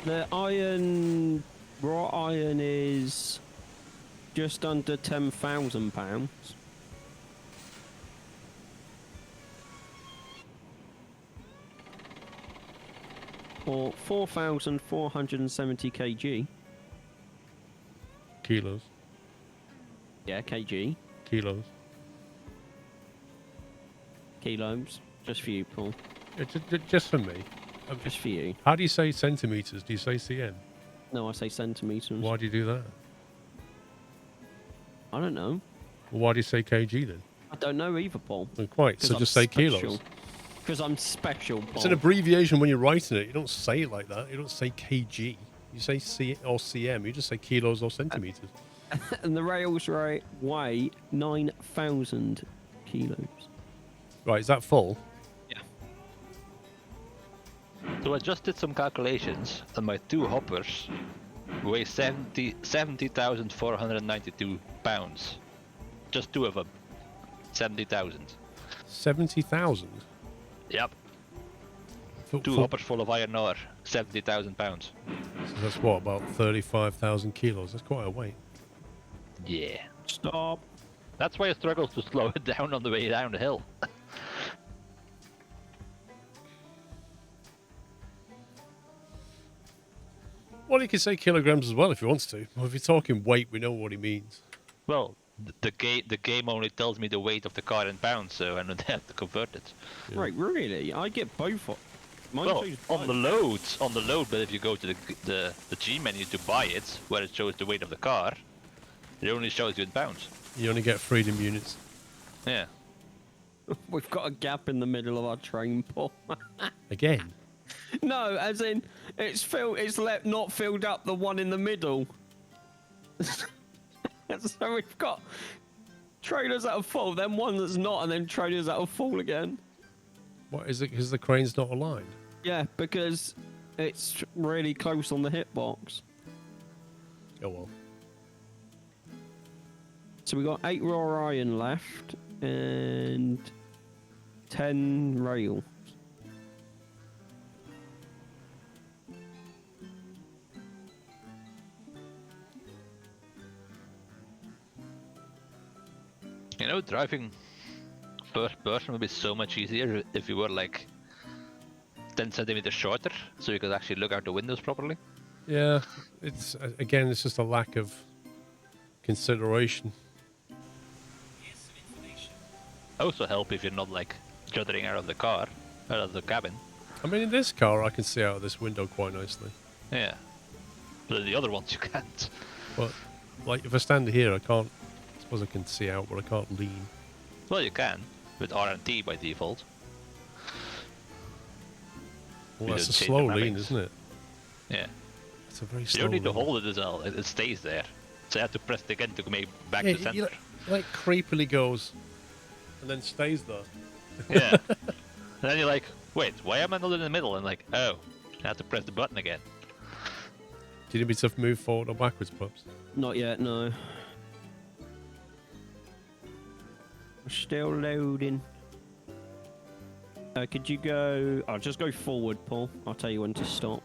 The iron, raw iron is just under £10,000. or 4,470 kg. Kilos. Yeah, kg. Kilos. Kilos. Just for you, Paul. Just for me. Just for you. How do you say centimeters? Do you say cm? No, I say centimeters. Why do you do that? I don't know. Well, why do you say kg then? I don't know either, Paul. Well, quite. So just say kilos. Because I'm special, Paul. It's an abbreviation when you're writing it. You don't say it like that. You don't say kg. You say c or cm. You just say kilos or centimeters. And the rails weigh 9,000 kilos. Right, is that full? Yeah. So I just did some calculations, and my 2 hoppers weigh 70,492 pounds. Just 2 of them. 70,000. 70,000? Yep. 2 hoppers full of iron ore, 70,000 pounds. So that's what, about 35,000 kilos? That's quite a weight. Yeah. Stop. That's why I struggle to slow it down on the way down the hill. Well, you can say kilograms as well if you want to. Well, if you're talking weight, we know what he means. Well, the game only tells me the weight of the car in pounds, so I don't have to convert it. Yeah. Right, really? I get both. Mine Well, shows on both. the load, but if you go to the G menu to buy it, where it shows the weight of the car, it only shows you in pounds. You only get freedom units. Yeah. We've got a gap in the middle of our train, Paul. Again? No, as in it's not filled up the one in the middle. So we've got trailers that are full, then one that's not, and then trailers that are full again. What is it? Because the crane's not aligned? Yeah, because it's really close on the hitbox. Oh well. So we got 8 raw iron left and 10 rail. You know, driving first person would be so much easier if you were like 10 centimeters shorter, so you could actually look out the windows properly. Yeah, it's just a lack of consideration. Also help if you're not like juddering out of the car, out of the cabin. I mean, in this car, I can see out of this window quite nicely. Yeah. But the other ones you can't. But, like, if I stand here, I can't... I suppose I can see out, but I can't lean. Well, you can, with R&T by default. Well, You that's a don't change slow the lean, mappings. isn't it? Yeah. It's a very You slow don't need to lean. hold it as well, it stays there. So you have to press it again to make back Yeah, to center. you like creepily goes and then stays there. Yeah. And then you're like, wait, why am I not in the middle? And like, oh, I have to press the button again. Do you need me to move forward or backwards, pups? Not yet, no. We're still loading. Could you go... I'll just go forward, Paul. I'll tell you when to stop.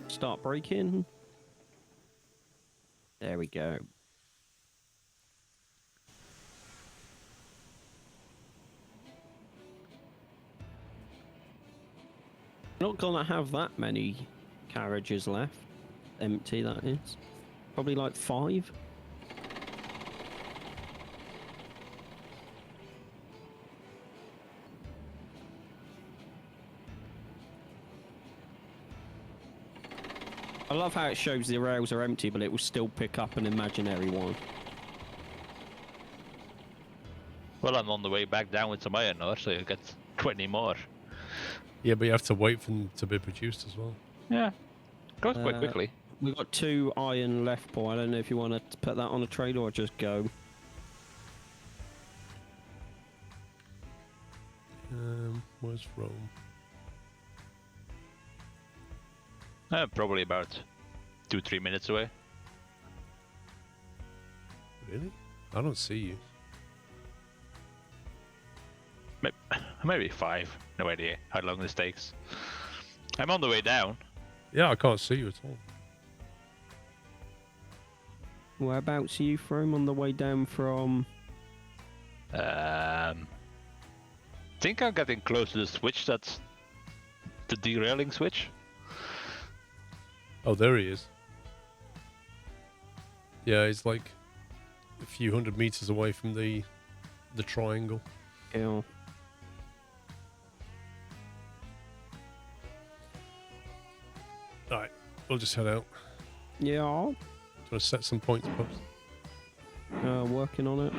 Start braking. There we go. Not gonna have that many carriages left. Empty, that is. Probably like 5. I love how it shows the rails are empty, but it will still pick up an imaginary one. Well, I'm on the way back down with some iron ore, so you get 20 more. Yeah, but you have to wait for them to be produced as well. Yeah. Goes quite Uh, quickly. We've got 2 iron left, Paul. I don't know if you want to put that on a trailer or just go. Where's Rome? Probably about 2-3 minutes away. Really? I don't see you. Maybe 5. No idea how long this takes. I'm on the way down. Yeah, I can't see you at all. Whereabouts are you from on the way down from? Think I'm getting close to the switch. That's the derailing switch. Oh, there he is. Yeah, he's like a few hundred meters away from the triangle. Yeah. Alright, we'll just head out. Yeah. Want to set some points, Pups? Working on it.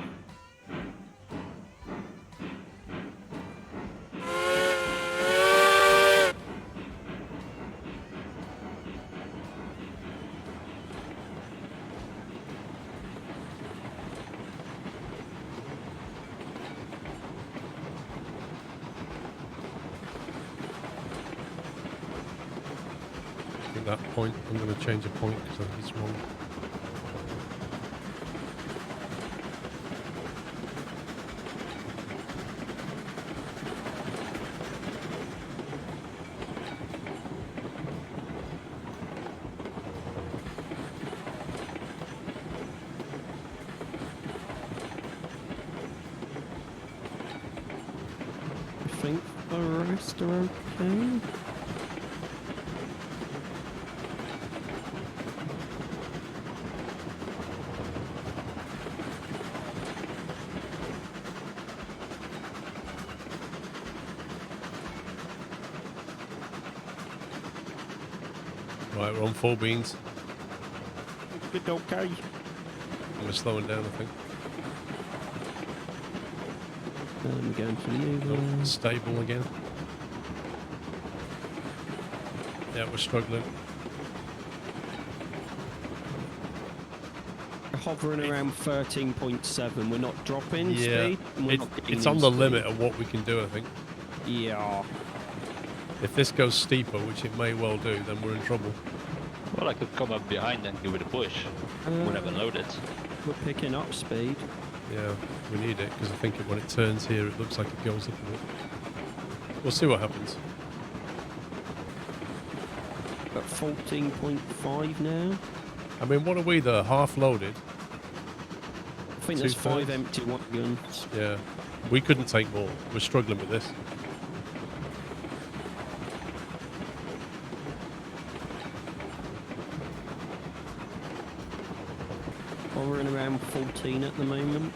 I think that point, I'm going to change a point because I think it's wrong. I think the rest are okay. Right, we're on 4 beans. Good, okay. We're slowing down, I think. We're going to the Oh, stable again. Yeah, we're struggling. hovering around 13.7. We're not dropping Yeah, speed. And we're not it's gaining on the speed. limit of what we can do, I think. Yeah. If this goes steeper, which it may well do, then we're in trouble. Well, I could come up behind and give it a push. Whenever loaded. We're picking up speed. Yeah, we need it, because I think when it turns here, it looks like it goes up a bit. We'll see what happens. At 14.5 now. I mean, what are we, the half loaded? I think there's 5 2/3? empty wagons. Yeah, we couldn't take more. We're struggling with this. Hovering around 14 at the moment.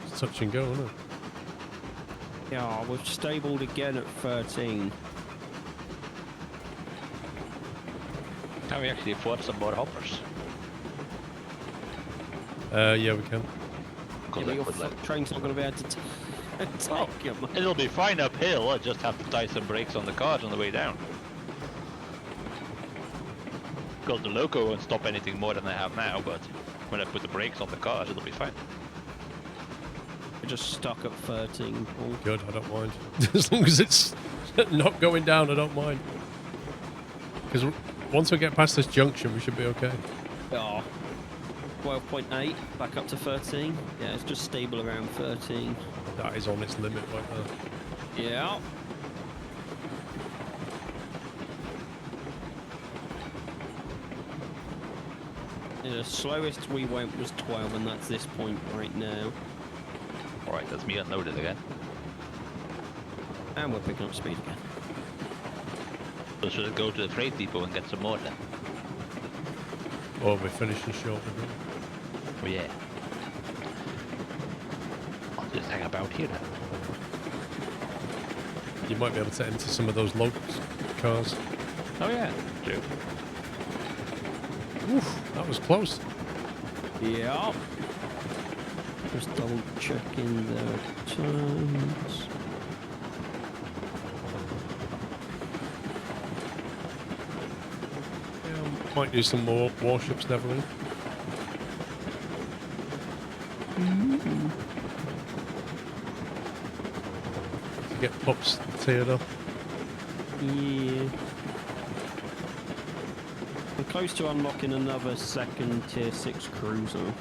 It's touch and go, isn't it? Yeah, we've stabled again at 13. Can we actually afford some more hoppers? Yeah, we can. Yeah, but your train's not going to be able to take you. It'll be fine uphill, I just have to tie some brakes on the cars on the way down. Because the loco won't stop anything more than I have now, but when I put the brakes on the cars, it'll be fine. We're just stuck at 13. Paul. Good, I don't mind. As long as it's not going down, I don't mind. Because once we get past this junction, we should be okay. Oh. 12.8, back up to 13. Yeah, it's just stable around 13. That is on its limit right now. Yeah. The slowest we went was 12, and that's this point right now. Alright, that's me unloaded again. And we're picking up speed again. So should I go to the freight depot and get some more then? Oh, we're finishing short. Oh yeah. I'll just hang about here then. You might be able to enter some of those local cars. Oh yeah, true. Oof, that was close. Yeah. Just double checking the times. Yeah, might do some more warships, definitely. To get pups teared up. Yeah. I'm close to unlocking another second tier 6 cruiser.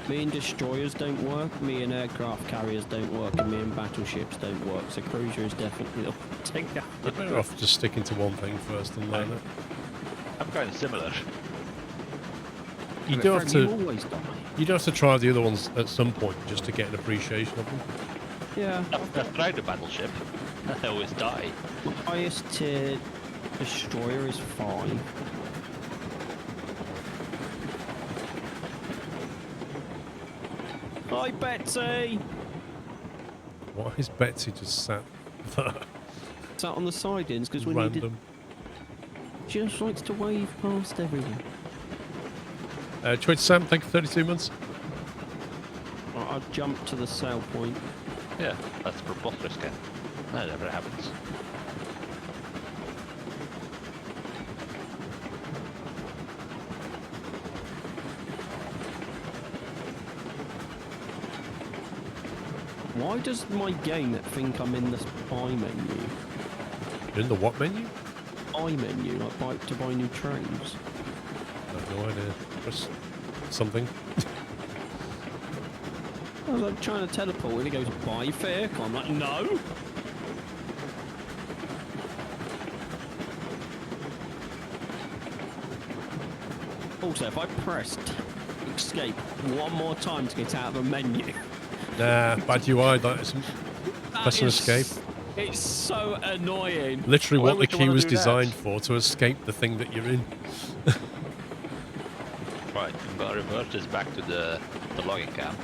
Me and destroyers don't work, me and aircraft carriers don't work, and me and battleships don't work, so cruiser is definitely the one to take that. You're better off just sticking to one thing first and learn it. I'm kind of similar. You do have You to. always die. You do have to try the other ones at some point just to get an appreciation of them. Yeah. I've tried the battleship. I always die. My highest tier destroyer is 5. Hi, Betsy! Why is Betsy just sat there? Sat on the sidings because we needed. Random. She just likes to wave past everyone. Twitch Sam, thank you for 32 months. Right, I've jumped to the sell point. Yeah, that's preposterous, Ken. That never happens. Why does my game think I'm in this buy menu? You're in the what menu? Buy menu, like to buy new trains. I have no idea. Press something. I was like trying to teleport and he goes, buy vehicle. I'm like, no! Also, if I pressed escape one more time to get out of a menu... Nah, bad UI, that isn't. Press an escape. It's so annoying. Literally Why what the would you key wanna was do that? designed for, to escape the thing that you're in. Right, I'm gonna reverse this back to the logging camp.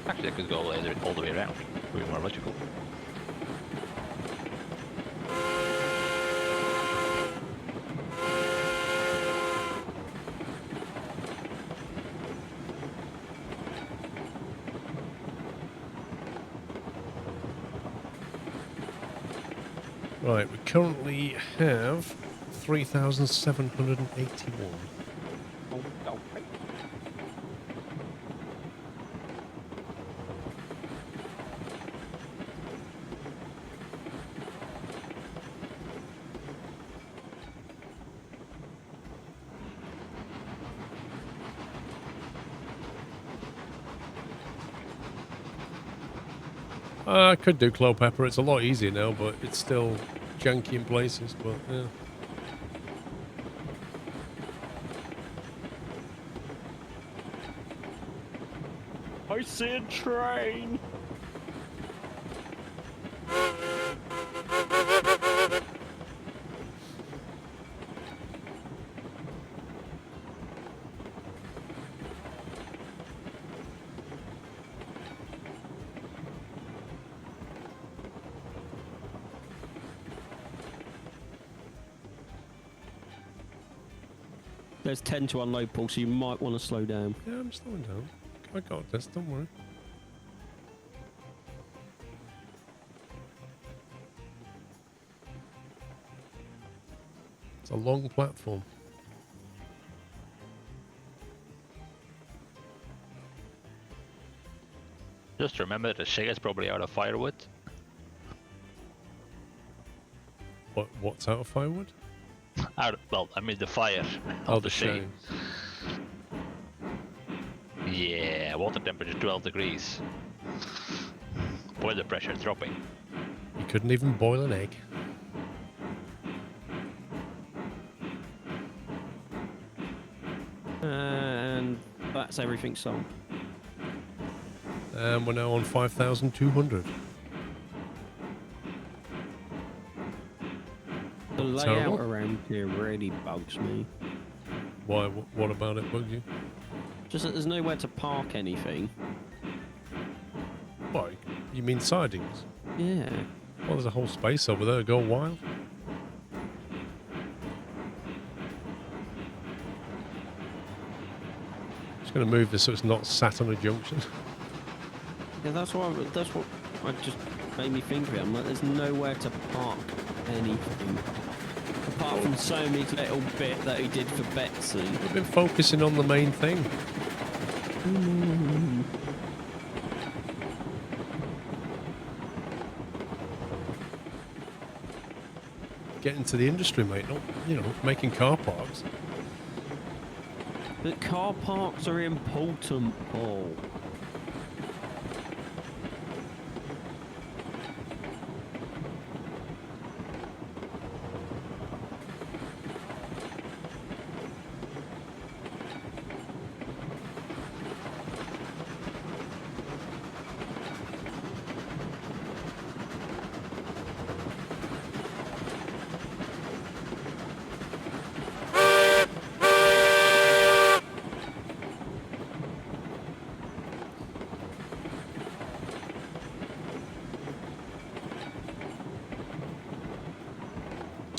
Actually, I could go all the way around. Would be more logical. Right, we currently have 3,781. Oh, okay. I could do Clo Pepper, it's a lot easier now, but it's still janky in places, but yeah. I see a train! There's 10 to unload, Paul, so you might want to slow down. Yeah, I'm slowing down. I got this, don't worry. It's a long platform. Just remember the shake is probably out of firewood. What's out of firewood? Well, I mean the fire Oh, of the shade. shade. Yeah, water temperature 12 degrees. Boiler pressure dropping. You couldn't even boil an egg. And that's everything sold. And we're now on 5,200. The layout Terrible. around here really bugs me. Why? What about it bugs you? Just that there's nowhere to park anything. Why? You mean sidings? Yeah. Well, there's a whole space over there. Go wild. Just going to move this so it's not sat on a junction. Yeah, that's what I just made me think of it. I'm like, there's nowhere to park anything. Apart from Somi's little bit that he did for Betsy. We've been focusing on the main thing. get into the industry, mate. Not, you know, making car parks. But car parks are important, Paul.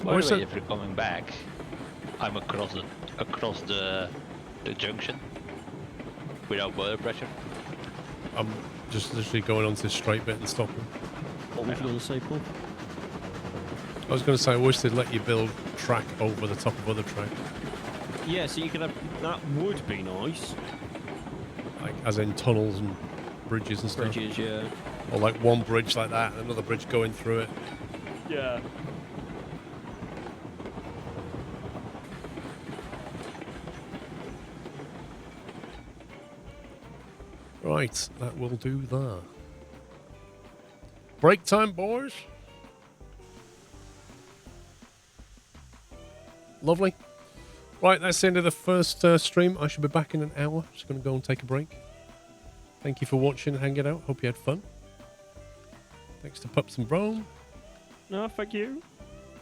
By Where's the way, that- if you're coming back, I'm across the junction without water pressure. I'm just literally going onto this straight bit and stopping. What was you going to say, Paul? I was going to say, I wish they'd let you build track over the top of other track. Yeah, so you could have... That would be nice. Like, as in tunnels and bridges and stuff. Bridges, yeah. Or like one bridge like that and another bridge going through it. Yeah. Right, that will do that. Break time, boys. Lovely. Right, that's the end of the first stream. I should be back in an hour. Just going to go and take a break. Thank you for watching and hanging out. Hope you had fun. Thanks to Pups and Brome. No, thank you.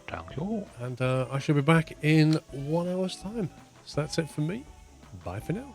Thank you. And I shall be back in 1 hour's time. So that's it for me. Bye for now.